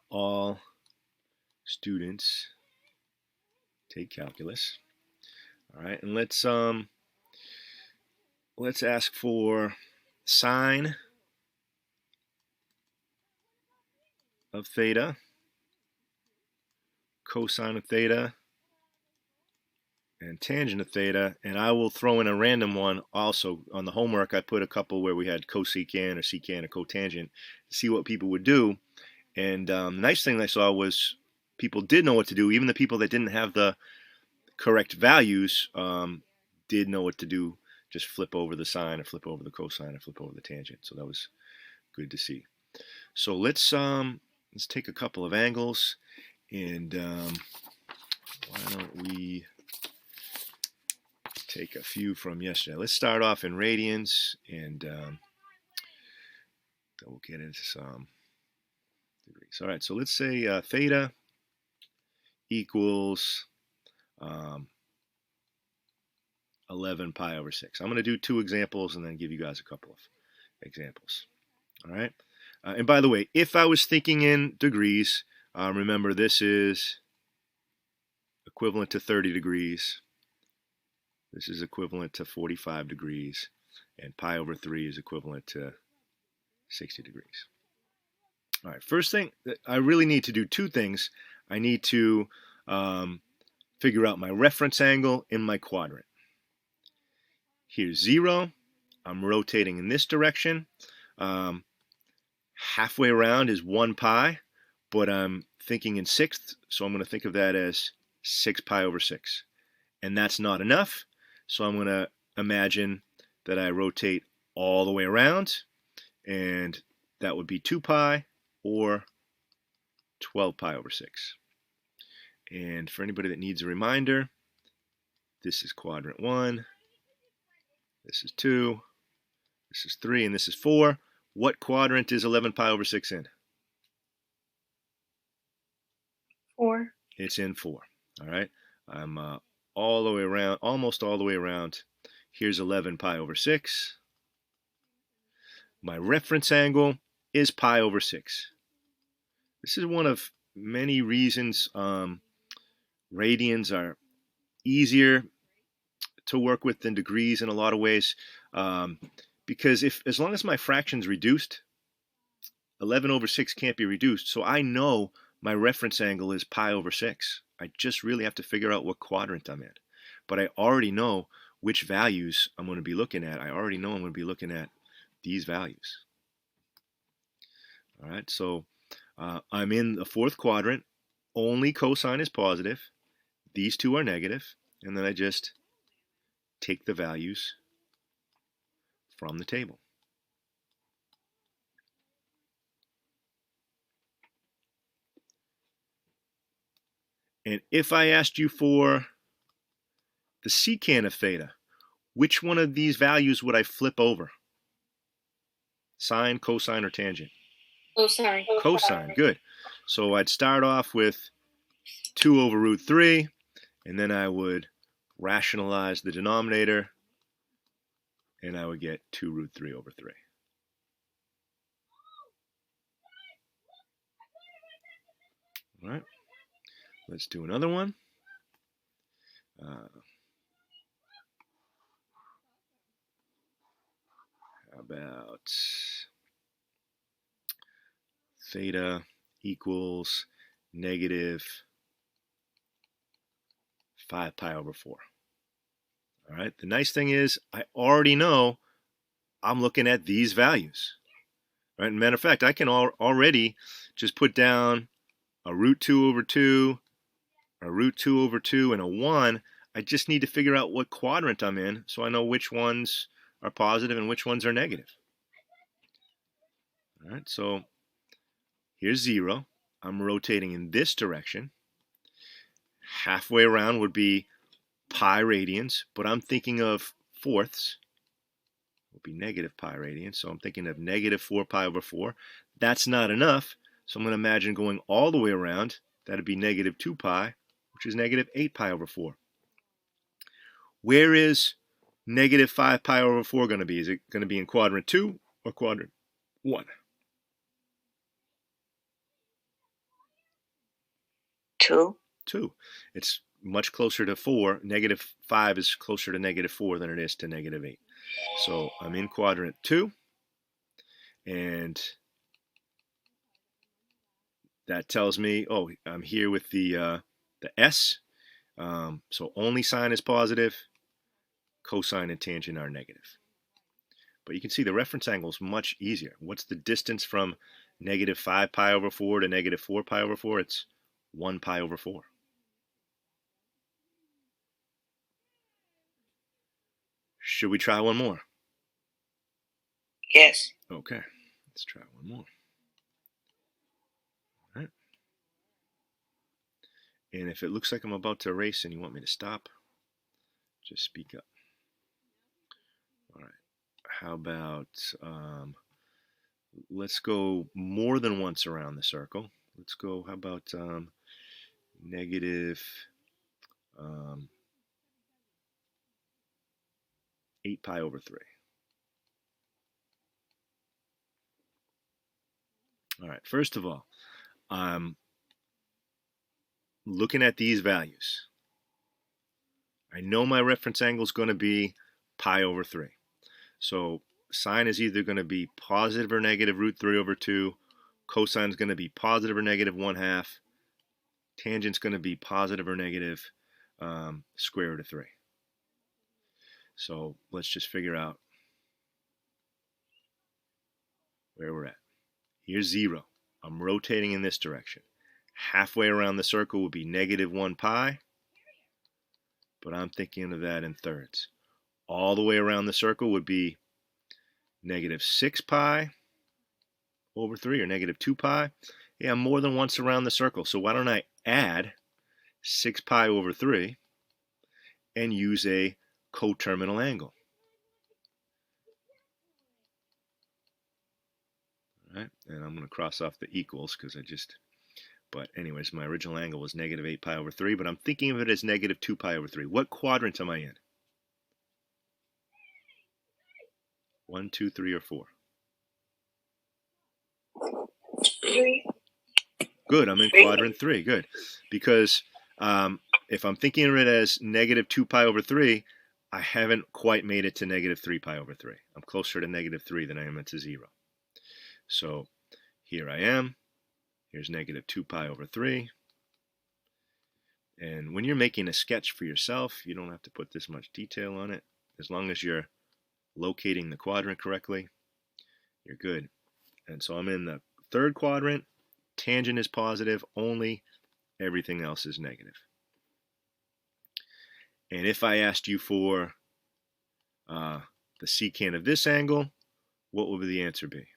All students take calculus. All right, and let's ask for sine of theta, cosine of theta, and tangent of theta, and I will throw in a random one also. On the homework, I put a couple where we had cosecant or secant or cotangent to see what people would do. And the nice thing I saw was people did know what to do. Even the people that didn't have the correct values did know what to do. Just flip over the sine or flip over the cosine or flip over the tangent. So that was good to see. So let's take a couple of angles, and why don't we take a few from yesterday. Let's start off in radians, and then we'll get into some degrees. All right, so let's say theta equals 11 pi over 6. I'm going to do 2 examples and then give you guys a couple of examples. All right. And by the way, if I was thinking in degrees, remember this is equivalent to 30 degrees. This is equivalent to 45 degrees. And pi over 3 is equivalent to 60 degrees. All right. First thing, I really need to do 2 things. I need to figure out my reference angle in my quadrant. Here's 0. I'm rotating in this direction. Halfway around is 1 pi, but I'm thinking in sixths, so I'm going to think of that as 6 pi over 6. And that's not enough, so I'm going to imagine that I rotate all the way around, and that would be 2 pi or 12 pi over 6. And for anybody that needs a reminder, this is quadrant 1. This is 2, this is 3, and this is 4. What quadrant is 11 pi over 6 in? 4. It's in 4. All right. I'm all the way around, almost all the way around. Here's 11 pi over 6. My reference angle is pi over 6. This is one of many reasons radians are easier to work with than degrees in a lot of ways, because as long as my fraction's reduced, 11 over 6 can't be reduced, so I know my reference angle is pi over 6. I just really have to figure out what quadrant I'm in. But I already know which values I'm going to be looking at. I already know I'm going to be looking at these values. All right, so I'm in the 4th quadrant. Only cosine is positive. These two are negative. And then I just take the values from the table. And if I asked you for the secant of theta, which one of these values would I flip over? Sine, cosine, or tangent? Cosine. Cosine, good. So I'd start off with 2 over root 3, and then I would rationalize the denominator, and I would get 2 root 3 over 3. All right, let's do another one. How about theta equals negative 5 pi over 4. All right, the nice thing is I already know I'm looking at these values. Right? Matter of fact, I can already just put down a root 2 over 2, a root 2 over 2, and a 1. I just need to figure out what quadrant I'm in so I know which ones are positive and which ones are negative. All right, so here's 0. I'm rotating in this direction. Halfway around would be pi radians, but I'm thinking of fourths. It would be negative pi radians, so I'm thinking of negative 4 pi over 4. That's not enough, so I'm going to imagine going all the way around. That would be negative 2 pi, which is negative 8 pi over 4. Where is negative 5 pi over 4 going to be? Is it going to be in quadrant 2 or quadrant 1? 2. 2. It's much closer to 4. Negative 5 is closer to negative 4 than it is to negative 8. So I'm in quadrant 2, and that tells me, oh, I'm here with the S. So only sine is positive, cosine and tangent are negative. But you can see the reference angle is much easier. What's the distance from negative 5 pi over 4 to negative 4 pi over 4? It's 1 pi over 4. Should we try one more? Yes. Okay, let's try one more. All right. And if it looks like I'm about to erase and you want me to stop, just speak up. All right. How about let's go more than once around the circle. Let's go, how about negative 8 pi over 3. All right, first of all, I'm looking at these values. I know my reference angle is going to be pi over 3. So sine is either going to be positive or negative root 3 over 2. Cosine is going to be positive or negative 1/2. Tangent's going to be positive or negative square root of 3. So let's just figure out where we're at. Here's 0. I'm rotating in this direction. Halfway around the circle would be negative 1 pi, but I'm thinking of that in thirds. All the way around the circle would be negative 6 pi over 3, or negative 2 pi. Yeah, I'm more than once around the circle, so why don't I add 6 pi over 3 and use a coterminal angle. All right, and I'm going to cross off the equals because I just But anyways, my original angle was negative 8 pi over 3, but I'm thinking of it as negative 2 pi over 3. What quadrant am I in? 1, 2, 3, or 4? 3. Good, I'm in quadrant 3. Good. Because if I'm thinking of it as negative 2 pi over 3, I haven't quite made it to negative 3 pi over 3. I'm closer to negative 3 than I am to 0. So here I am. Here's negative 2 pi over 3. And when you're making a sketch for yourself, you don't have to put this much detail on it. As long as you're locating the quadrant correctly, you're good. And so I'm in the third quadrant. Tangent is positive only. Everything else is negative. And if I asked you for the secant of this angle, what would the answer be?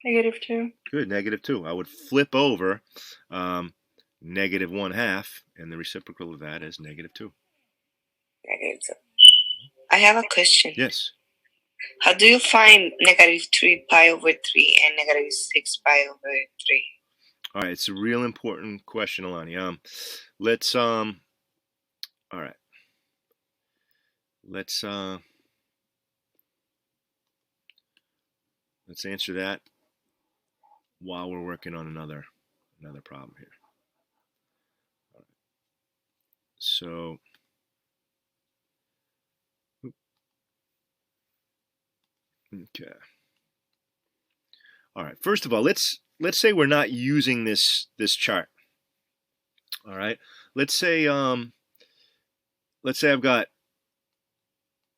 -2. Good, -2. I would flip over negative 1/2, and the reciprocal of that is -2. -2. I have a question. Yes. How do you find negative 3 pi over 3 and negative 6 pi over 3? All right, it's a real important question, Alani. Let's all right. Let's answer that while we're working on another problem here. All right. So okay. All right. First of all, let's say we're not using this chart. All right. Let's say I've got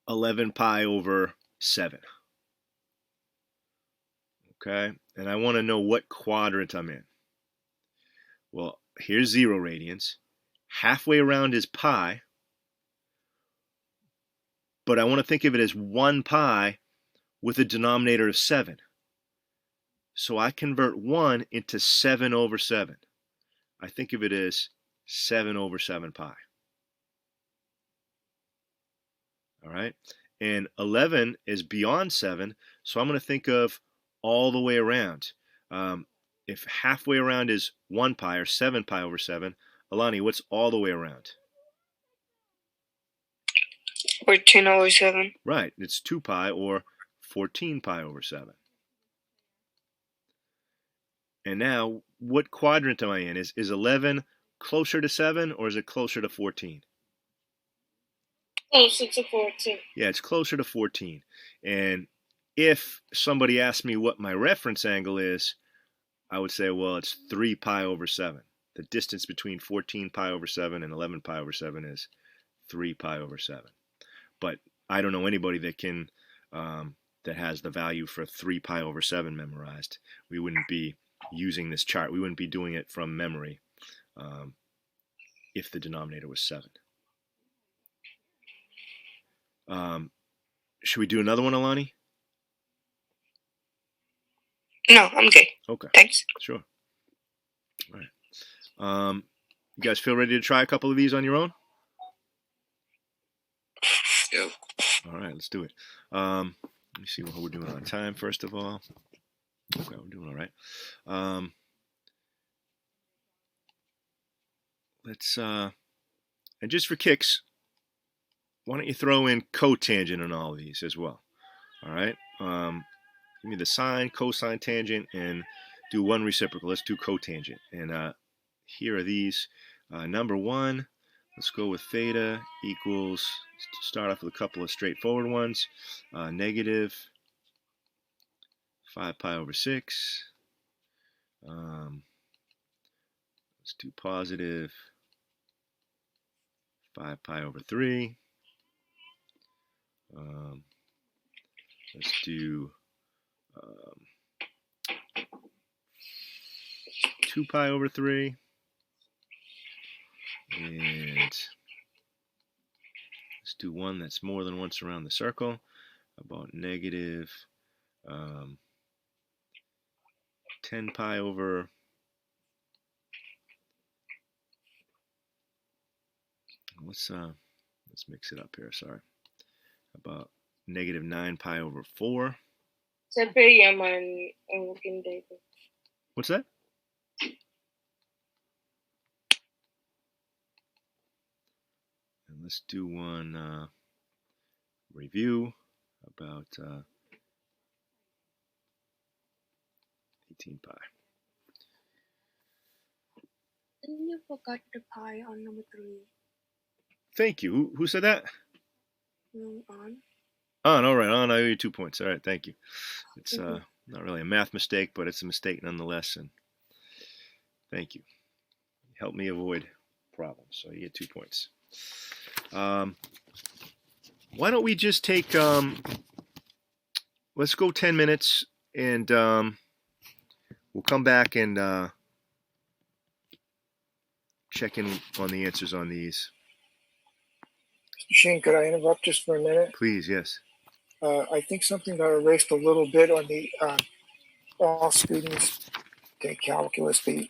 11 pi over 7. Okay, and I want to know what quadrant I'm in. Well, here's 0 radians. Halfway around is pi, but I want to think of it as 1 pi with a denominator of 7. So I convert 1 into 7 over 7. I think of it as 7 over 7 pi. All right, and 11 is beyond 7, so I'm going to think of all the way around. If halfway around is 1 pi or 7 pi over 7, Alani, what's all the way around? 14 over 7. Right, it's 2 pi or 14 pi over 7. And now, what quadrant am I in? Is 11 closer to 7 or is it closer to 14? Closer to 14. Yeah, it's closer to 14. And if somebody asked me what my reference angle is, I would say, well, it's 3 pi over 7. The distance between 14 pi over 7 and 11 pi over 7 is 3 pi over 7. But I don't know anybody that can that has the value for 3 pi over 7 memorized. We wouldn't be using this chart. We wouldn't be doing it from memory if the denominator was 7. Should we do another one, Alani? No, I'm good. Okay. Thanks. Sure. All right. You guys feel ready to try a couple of these on your own? Yep. All right, let's do it. Let me see what we're doing on time, first of all. Okay, we're doing all right. Let's, and just for kicks, why don't you throw in cotangent on all of these as well? All right. Give me the sine, cosine, tangent, and do one reciprocal. Let's do cotangent. And here are these. Number 1, let's go with theta equals, start off with a couple of straightforward ones. Negative 5 pi over 6. Let's do positive 5 pi over 3. Let's do 2 pi over 3. And let's do one that's more than once around the circle. About negative 10 pi over let's mix it up here, sorry. About negative 9 pi over 4. Siyempre, yaman ang kinday ko. What's that? And let's do one review about 18 pi. And you forgot the pi on number 3. Thank you. Who said that? On. On, all right. On, I owe you 2 points. All right, thank you. It's not really a math mistake, but it's a mistake nonetheless. And thank you. Help me avoid problems. So you get 2 points. Why don't we just take, let's go 10 minutes and we'll come back and check in on the answers on these. Shane, could I interrupt just for a minute? Please, yes. I think something got erased a little bit on the all students take calculus. The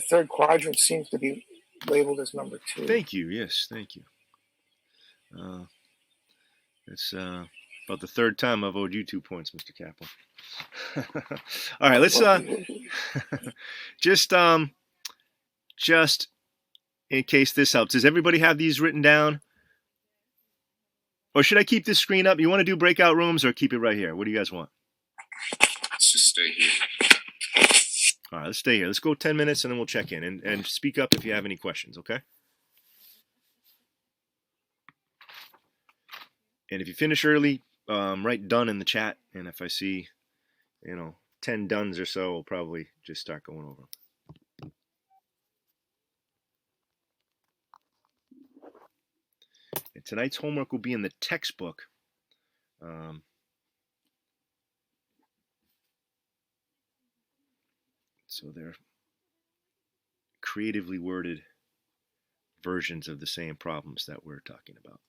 third quadrant seems to be labeled as number 2. Thank you. Yes, thank you. It's about the third time I've owed you 2 points, Mr. Kaplan. All right, let's just in case this helps. Does everybody have these written down? Or should I keep this screen up? You want to do breakout rooms or keep it right here? What do you guys want? Let's just stay here. All right, let's stay here. Let's go 10 minutes and then we'll check in. And speak up if you have any questions, okay? And if you finish early, write done in the chat. And if I see, 10 dones or so, we'll probably just start going over them. And tonight's homework will be in the textbook. So they're creatively worded versions of the same problems that we're talking about.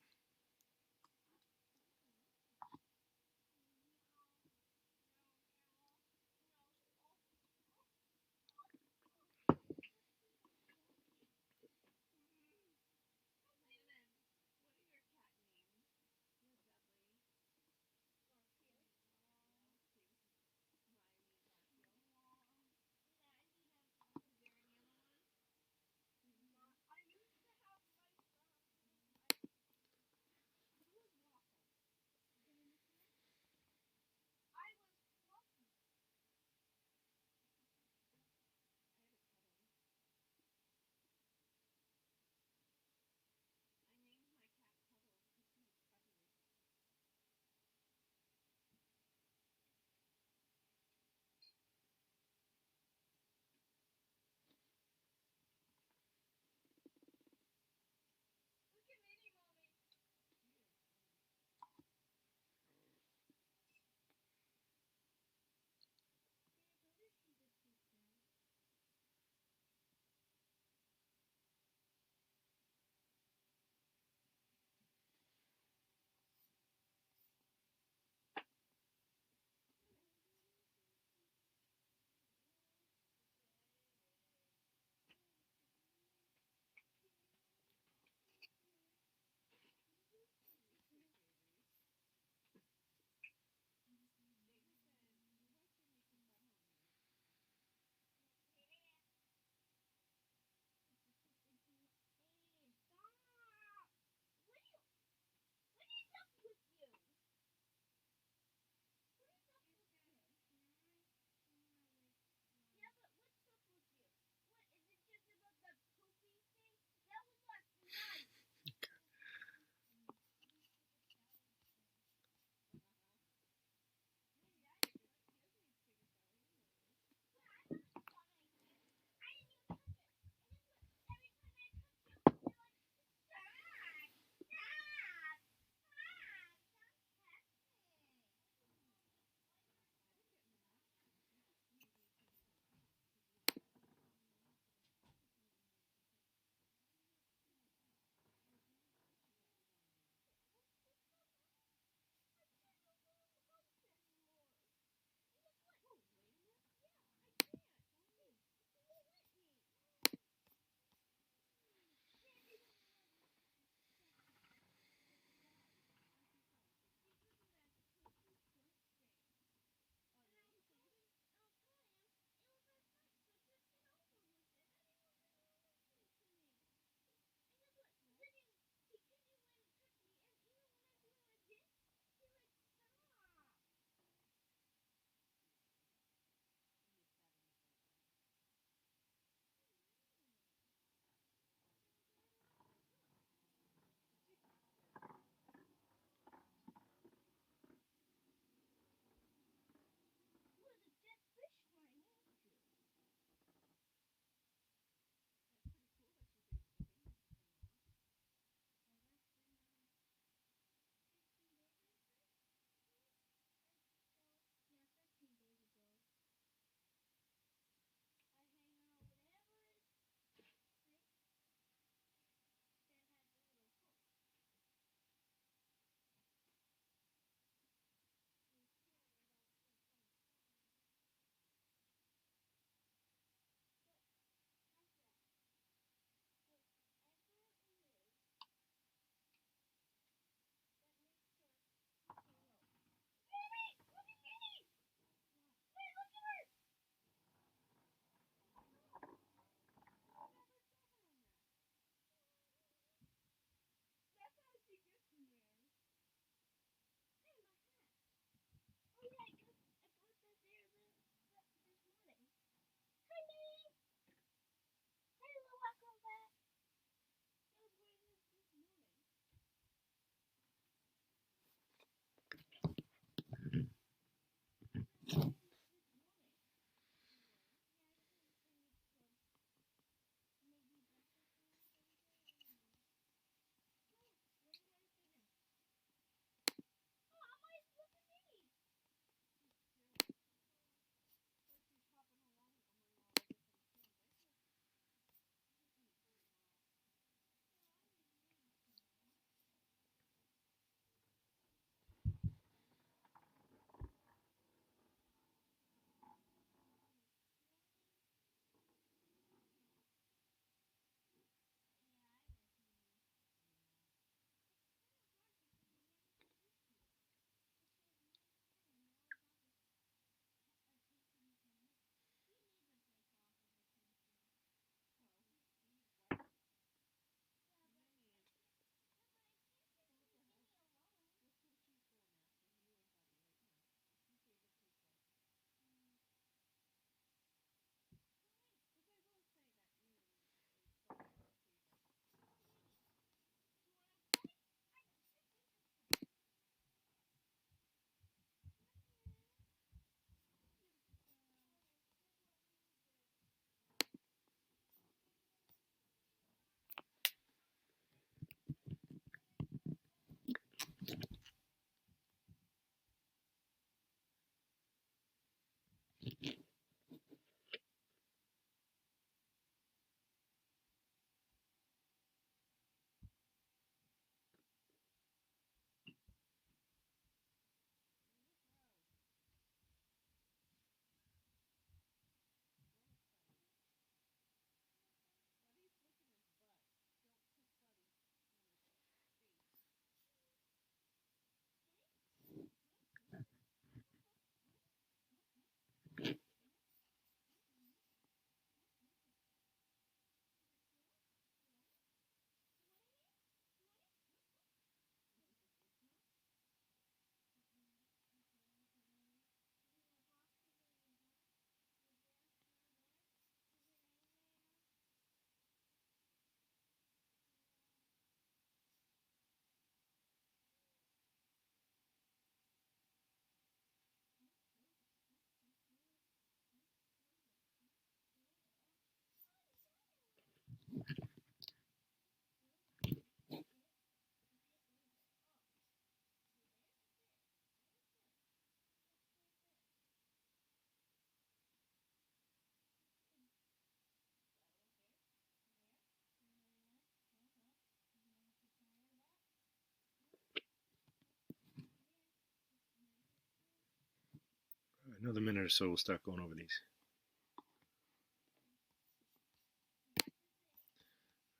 Another minute or so, we'll start going over these.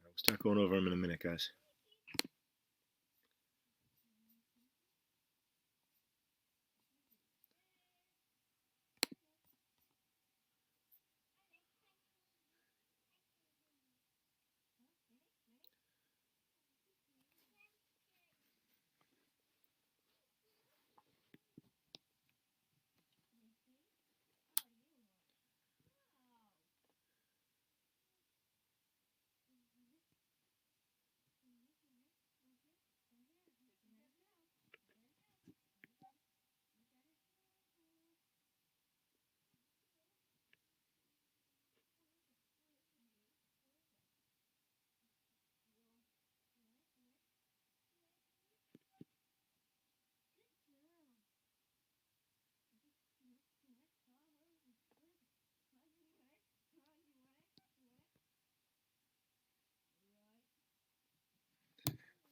We'll start going over them in a minute, guys.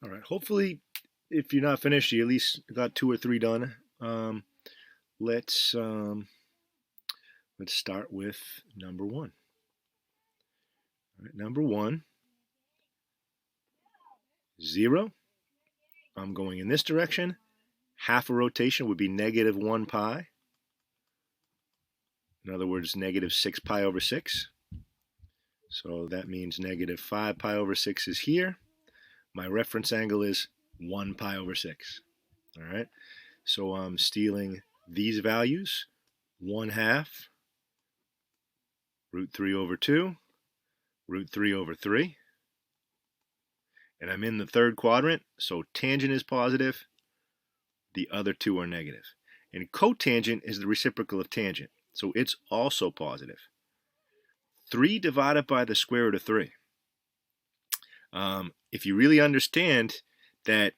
All right. Hopefully, if you're not finished, you at least got 2 or 3 done. Let's start with number 1. All right, number 1, 0. I'm going in this direction. Half a rotation would be negative 1 pi. In other words, negative 6 pi over 6. So that means negative 5 pi over 6 is here. My reference angle is 1 pi over 6. All right. So I'm stealing these values. 1/2 root 3 over 2, root 3 over 3. And I'm in the third quadrant, so tangent is positive. The other 2 are negative. And cotangent is the reciprocal of tangent, so it's also positive. 3 divided by the square root of 3. If you really understand that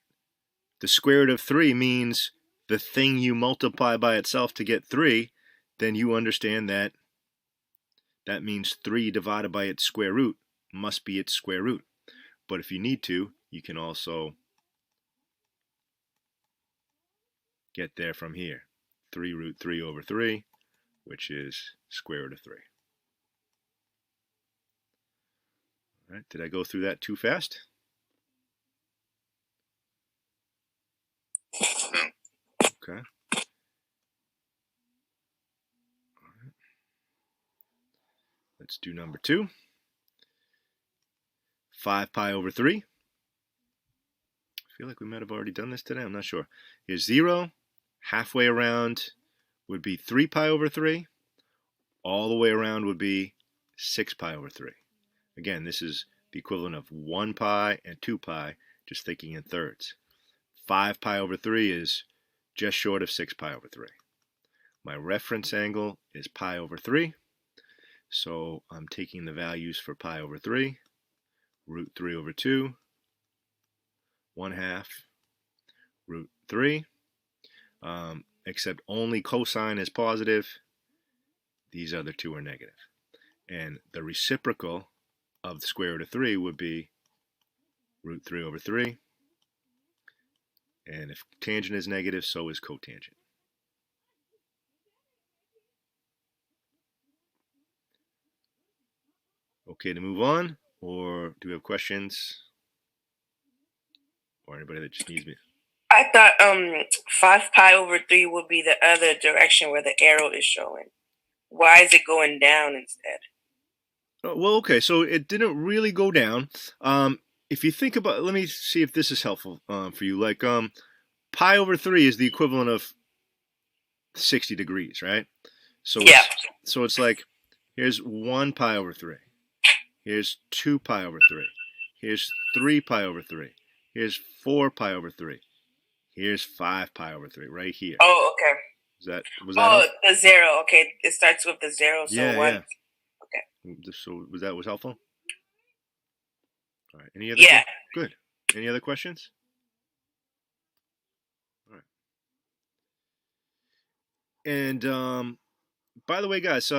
the square root of 3 means the thing you multiply by itself to get 3, then you understand that that means 3 divided by its square root must be its square root. But if you need to, you can also get there from here. 3 root 3 over 3, which is square root of 3. All right, did I go through that too fast? Okay. All right. Let's do number 2. 5 pi over 3. I feel like we might have already done this today. I'm not sure. Here's 0. Halfway around would be 3 pi over 3. All the way around would be 6 pi over 3. Again, this is the equivalent of 1 pi and 2 pi, just thinking in thirds. 5 pi over 3 is just short of 6 pi over 3. My reference angle is pi over 3. So I'm taking the values for pi over 3. Root 3 over 2. 1/2 root 3. Except only cosine is positive. These other 2 are negative. And the reciprocal of the square root of 3 would be root 3 over 3. And if tangent is negative, so is cotangent. Okay to move on? Or do we have questions? Or anybody that just needs me? I thought 5 pi over 3 would be the other direction where the arrow is showing. Why is it going down instead? Well, okay, so it didn't really go down. If you think about, let me see if this is helpful for you. Like pi over 3 is the equivalent of 60 degrees, right? So yeah. It's like, here's 1 pi over 3. Here's 2 pi over 3. Here's 3 pi over 3. Here's 4 pi over 3. Here's 5 pi over 3, right here. Oh, okay. Was that helpful? The 0. Okay, it starts with the 0. So yeah, 1. Yeah. Okay. So was helpful? All right. Any other? Yeah. Good. Any other questions? All right. And by the way, guys,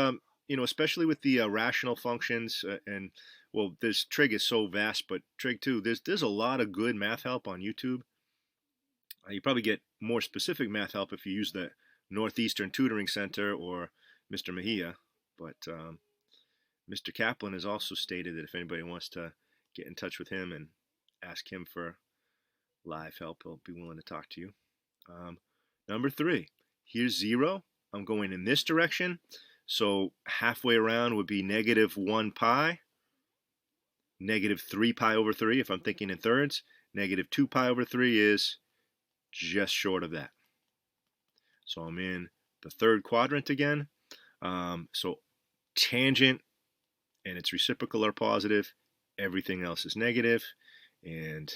especially with the rational functions and well, this trig is so vast, but trig 2, there's a lot of good math help on YouTube. You probably get more specific math help if you use the Northeastern Tutoring Center or Mr. Mejia, but Mr. Kaplan has also stated that if anybody wants to get in touch with him and ask him for live help, he'll be willing to talk to you. Number 3, here's 0. I'm going in this direction, so halfway around would be negative 1 pi, negative 3 pi over 3 if I'm thinking in thirds. Negative 2 pi over 3 is just short of that. So I'm in the third quadrant again. So tangent and its reciprocal are positive. Everything else is negative. And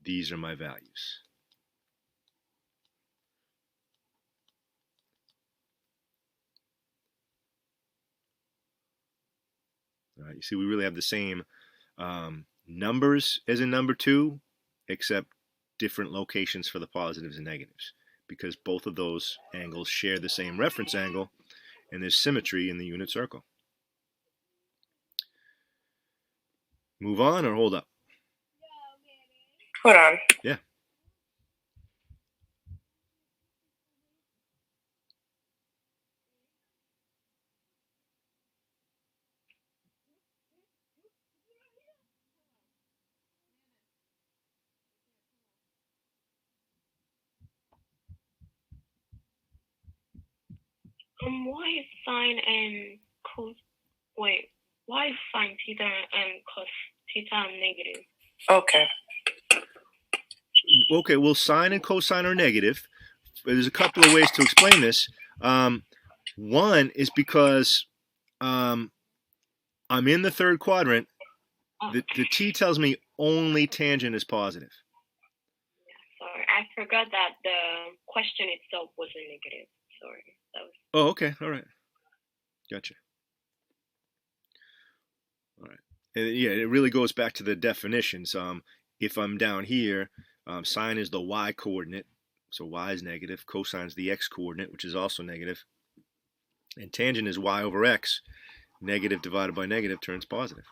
these are my values. All right, you see we really have the same numbers as in number 2, except different locations for the positives and negatives, because both of those angles share the same reference angle, and there's symmetry in the unit circle. Move on or hold up? Hold on. Yeah. Why is sine and cos? Wait, why is sine theta and cos theta negative? Okay. Okay, well, sine and cosine are negative. There's a couple of ways to explain this. One is because I'm in the third quadrant. The T tells me only tangent is positive. Sorry, I forgot that the question itself was a negative. Sorry. Oh, okay. All right. Gotcha. All right. And yeah, it really goes back to the definitions. If I'm down here, sine is the y coordinate, so y is negative. Cosine is the x coordinate, which is also negative. And tangent is y over x. Negative divided by negative turns positive.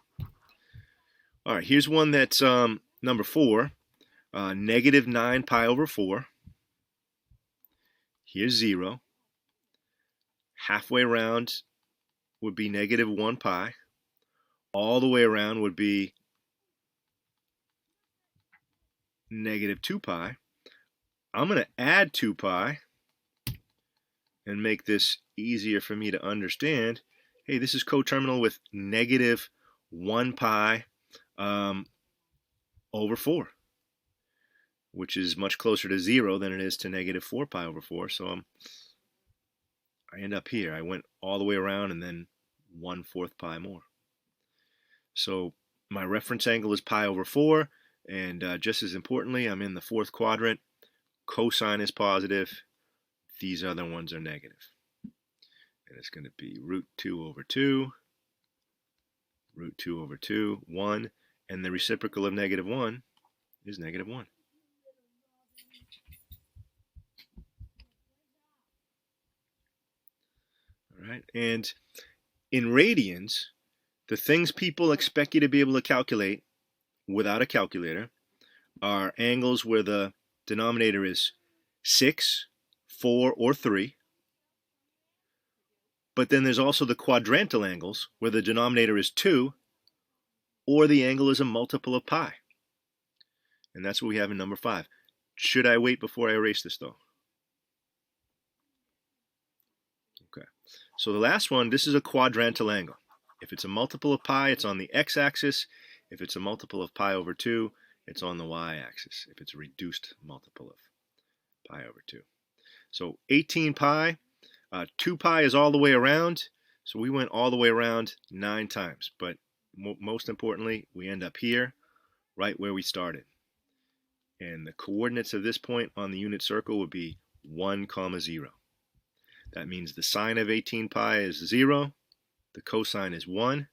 All right, here's one that's number 4. Negative 9 pi over 4. Here's 0. Halfway around would be negative 1 pi. All the way around would be negative 2 pi. I'm going to add 2 pi and make this easier for me to understand. Hey, this is coterminal with negative 1 pi over 4, which is much closer to 0 than it is to negative 4 pi over 4. So I end up here. I went all the way around and then 1/4 pi more. So my reference angle is pi over 4, and just as importantly, I'm in the fourth quadrant. Cosine is positive. These other ones are negative. And it's going to be root 2 over 2, root 2 over 2, 1, and the reciprocal of negative 1 is negative 1. All right, and in radians, the things people expect you to be able to calculate without a calculator are angles where the denominator is 6, 4, or 3. But then there's also the quadrantal angles where the denominator is 2 or the angle is a multiple of pi. And that's what we have in number 5. Should I wait before I erase this though? Okay. So the last one, this is a quadrantal angle. If it's a multiple of pi, it's on the x-axis. If it's a multiple of pi over 2, it's on the y-axis. If it's a reduced multiple of pi over 2. So 18 pi, 2 pi is all the way around. So we went all the way around 9 times. But most importantly, we end up here, right where we started. And the coordinates of this point on the unit circle would be 1, 0. That means the sine of 18 pi is 0. The cosine is 1.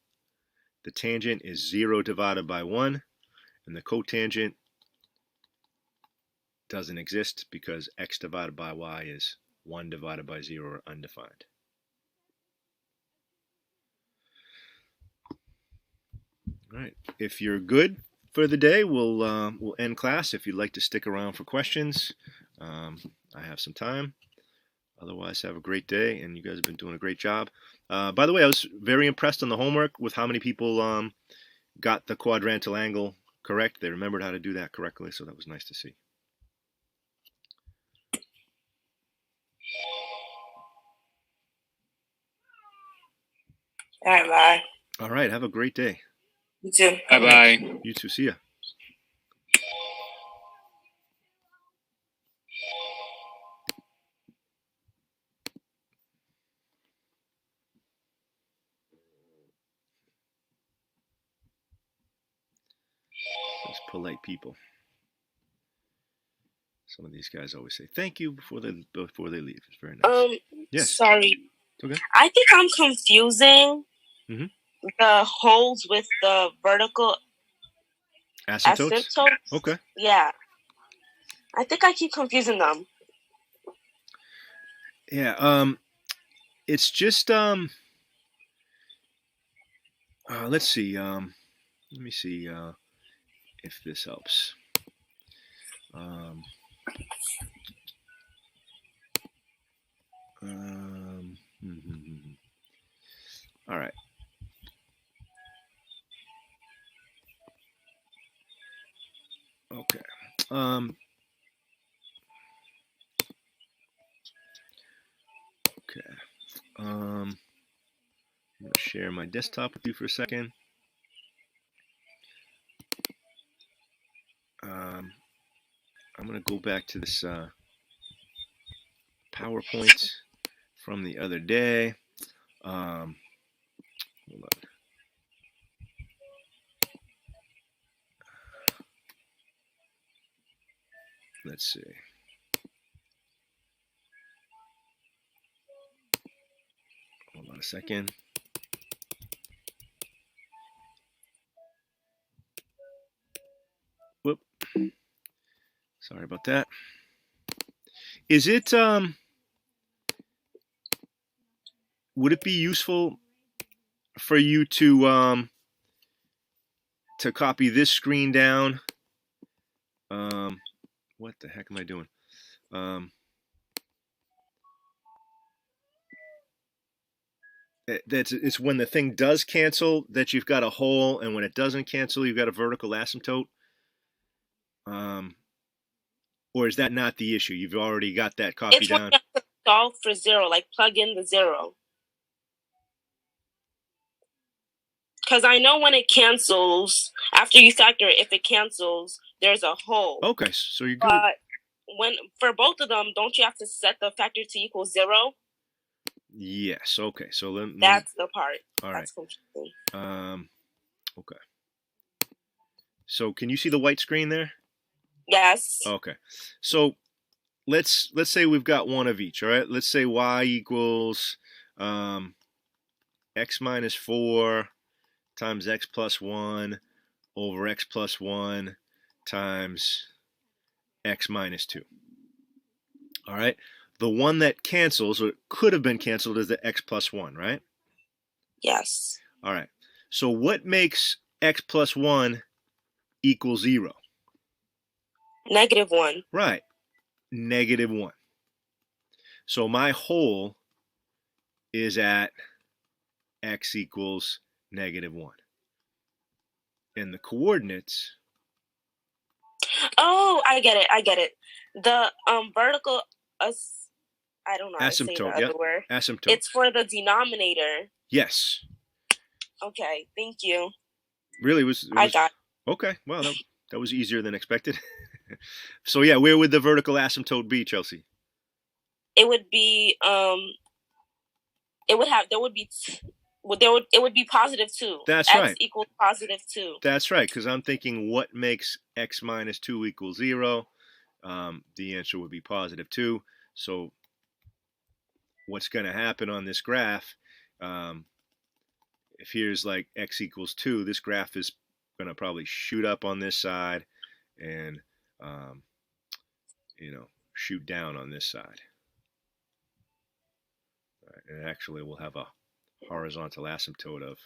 The tangent is 0 divided by 1. And the cotangent doesn't exist because x divided by y is 1 divided by 0 or undefined. All right. If you're good for the day, we'll end class. If you'd like to stick around for questions, I have some time. Otherwise, have a great day, and you guys have been doing a great job. By the way, I was very impressed on the homework with how many people got the quadrantal angle correct. They remembered how to do that correctly, so that was nice to see. All right, bye. All right, have a great day. You too. Bye-bye. You too. See ya. Those polite people. Some of these guys always say thank you before they leave. It's very nice. Yes. Sorry. Okay. I think I'm confusing Mhm. the holes with the vertical Asymptotes? asymptotes. Okay. Yeah. I think I keep confusing them. Yeah. It's just let's see. Let me see if this helps. All right. Okay. Okay. I'm going to share my desktop with you for a second. I'm going to go back to this PowerPoint from the other day. Hold on. Let's see. Hold on a second. Whoop. Sorry about that. Is it would it be useful for you to copy this screen down? What the heck am I doing? It's when the thing does cancel that you've got a hole, and when it doesn't cancel, you've got a vertical asymptote. Or is that not the issue? You've already got that copy It's down. when you have to solve for zero, like plug in the zero. Because I know when it cancels, after you factor, if it cancels, there's a hole. Okay, so you're good. But when for both of them, don't you have to set the factor to equal 0? Yes. Okay. So That's the part. All That's right. confusing. Okay. So can you see the white screen there? Yes. Okay. So let's say we've got one of each. All right. Let's say y equals x minus 4 times x plus 1 over x plus 1 times x minus 2. All right. The one that cancels, or could have been canceled, is the x plus 1, right? Yes. All right. So what makes x plus 1 equal 0? -1. Right. -1. So my hole is at x equals -1. And the coordinates... Oh, I get it. The vertical... I don't know how to say the Asymptote, other word. asymptote. It's for the denominator. Yes. Okay, thank you. Really was... I got it. Okay, well, that was easier than expected. So yeah, where would the vertical asymptote be, Chelsea? It would be it would be +2. That's X right. equals +2. That's right, because I'm thinking what makes x minus 2 equal 0? The answer would be +2. So what's going to happen on this graph, if here's like x equals 2, this graph is going to probably shoot up on this side and, shoot down on this side. All right, and actually we'll have a horizontal asymptote of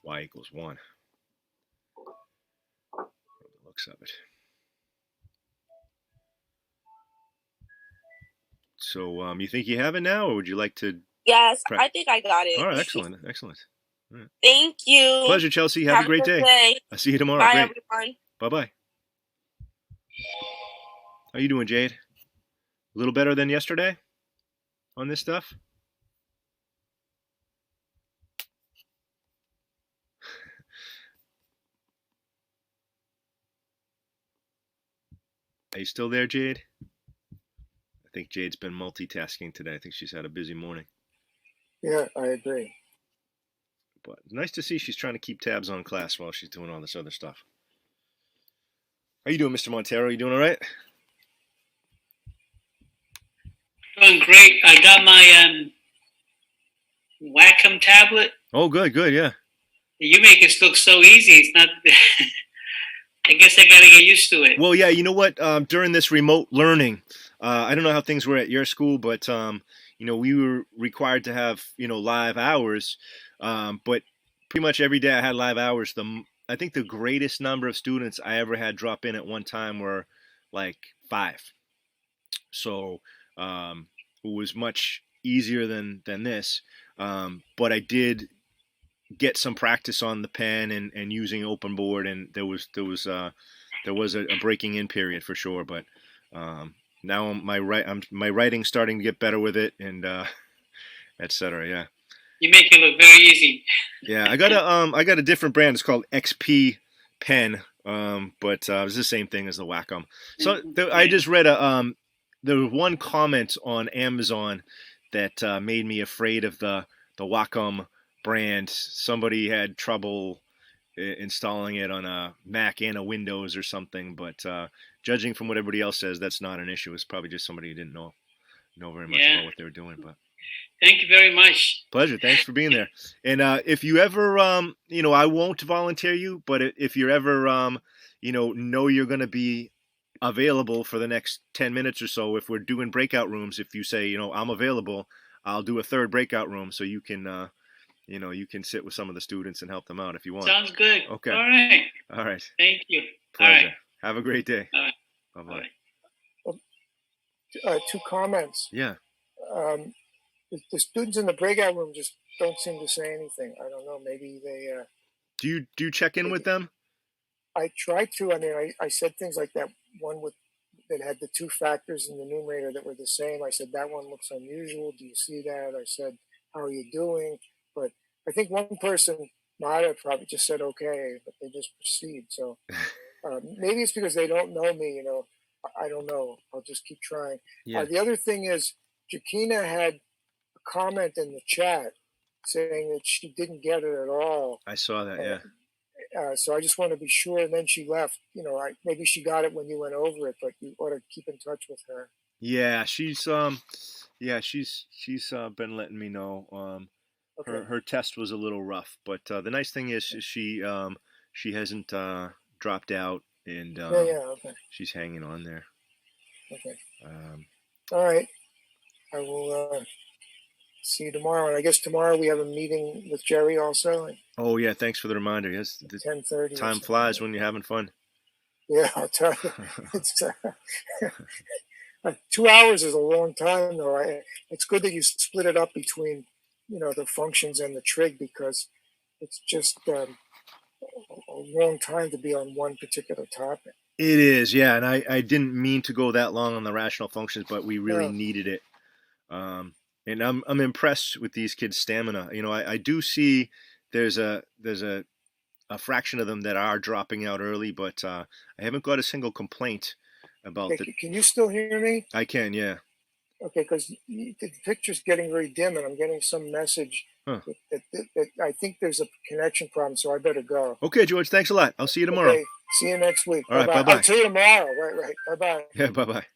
y equals 1. From the looks of it. So you think you have it now, or would you like to? Yes, Try? I think I got it. All right, excellent. All right. Thank you. Pleasure, Chelsea. Have a great good day. I'll see you tomorrow. Bye, Great. everyone. Bye-bye. How you doing, Jade? A little better than yesterday on this stuff? Are you still there, Jade? I think Jade's been multitasking today. I think she's had a busy morning. Yeah, I agree. But it's nice to see she's trying to keep tabs on class while she's doing all this other stuff. How you doing, Mr. Montero? You doing all right? Doing great. I got my Wacom tablet. Oh, good, yeah. You make it look so easy. It's not. I guess I got to get used to it. Well, yeah, you know what? During this remote learning, I don't know how things were at your school, but we were required to have live hours. But pretty much every day I had live hours. I think the greatest number of students I ever had drop in at one time were like 5. So it was much easier than this. But I did get some practice on the pen and using open board, and there was a breaking in period for sure. But now my writing's starting to get better with it, and etc. Yeah. You make it look very easy. Yeah, I got a different brand. It's called XP Pen, but it's the same thing as the Wacom. So I just read there was one comment on Amazon that made me afraid of the Wacom brand. Somebody had trouble installing it on a Mac and a Windows or something, but judging from what everybody else says, that's not an issue. It's probably just somebody who didn't know very much about what they were doing. But thank you very much. Pleasure. Thanks for being there. And if you ever, I won't volunteer you, but if you're ever, know you're going to be available for the next 10 minutes or so, if we're doing breakout rooms, if you say, I'm available, I'll do a third breakout room so you can, you can sit with some of the students and help them out if you want. Sounds good. Okay. All right. Thank you. Pleasure. All right. Have a great day. All right. Bye-bye. 2 comments. Yeah. The students in the breakout room just don't seem to say anything. I don't know. Maybe they. Do you check in with them? I tried to. I mean, I said things like that one that had the 2 factors in the numerator that were the same. I said that one looks unusual. Do you see that? I said, how are you doing? But I think one person, Nada, probably just said okay, but they just proceed. So maybe it's because they don't know me. I don't know. I'll just keep trying. Yeah. The other thing is, Jakina had a comment in the chat saying that she didn't get it at all. I saw that, yeah. So I just want to be sure. And then she left. Maybe she got it when you went over it, but you ought to keep in touch with her. Yeah, she's been letting me know. Okay. Her test was a little rough, but the nice thing is she hasn't dropped out, and okay. she's hanging on there. Okay. All right. I will see you tomorrow, and I guess tomorrow we have a meeting with Jerry also. Oh yeah, thanks for the reminder. Yes, 10:30. Time flies when you're having fun. Yeah, I'll tell you. It's 2 hours is a long time, though. It's good that you split it up between, the functions and the trig, because it's just a long time to be on one particular topic. It is, yeah, and I didn't mean to go that long on the rational functions, but we really needed it. And I'm impressed with these kids' stamina. I do see there's a fraction of them that are dropping out early, but I haven't got a single complaint about that. Can you still hear me? I can, yeah. Okay, because the picture's getting very dim, and I'm getting some message that I think there's a connection problem, so I better go. Okay, George, thanks a lot. I'll see you tomorrow. Okay, see you next week. All right, bye-bye. I'll see you tomorrow. Right. Bye-bye. Yeah, bye-bye.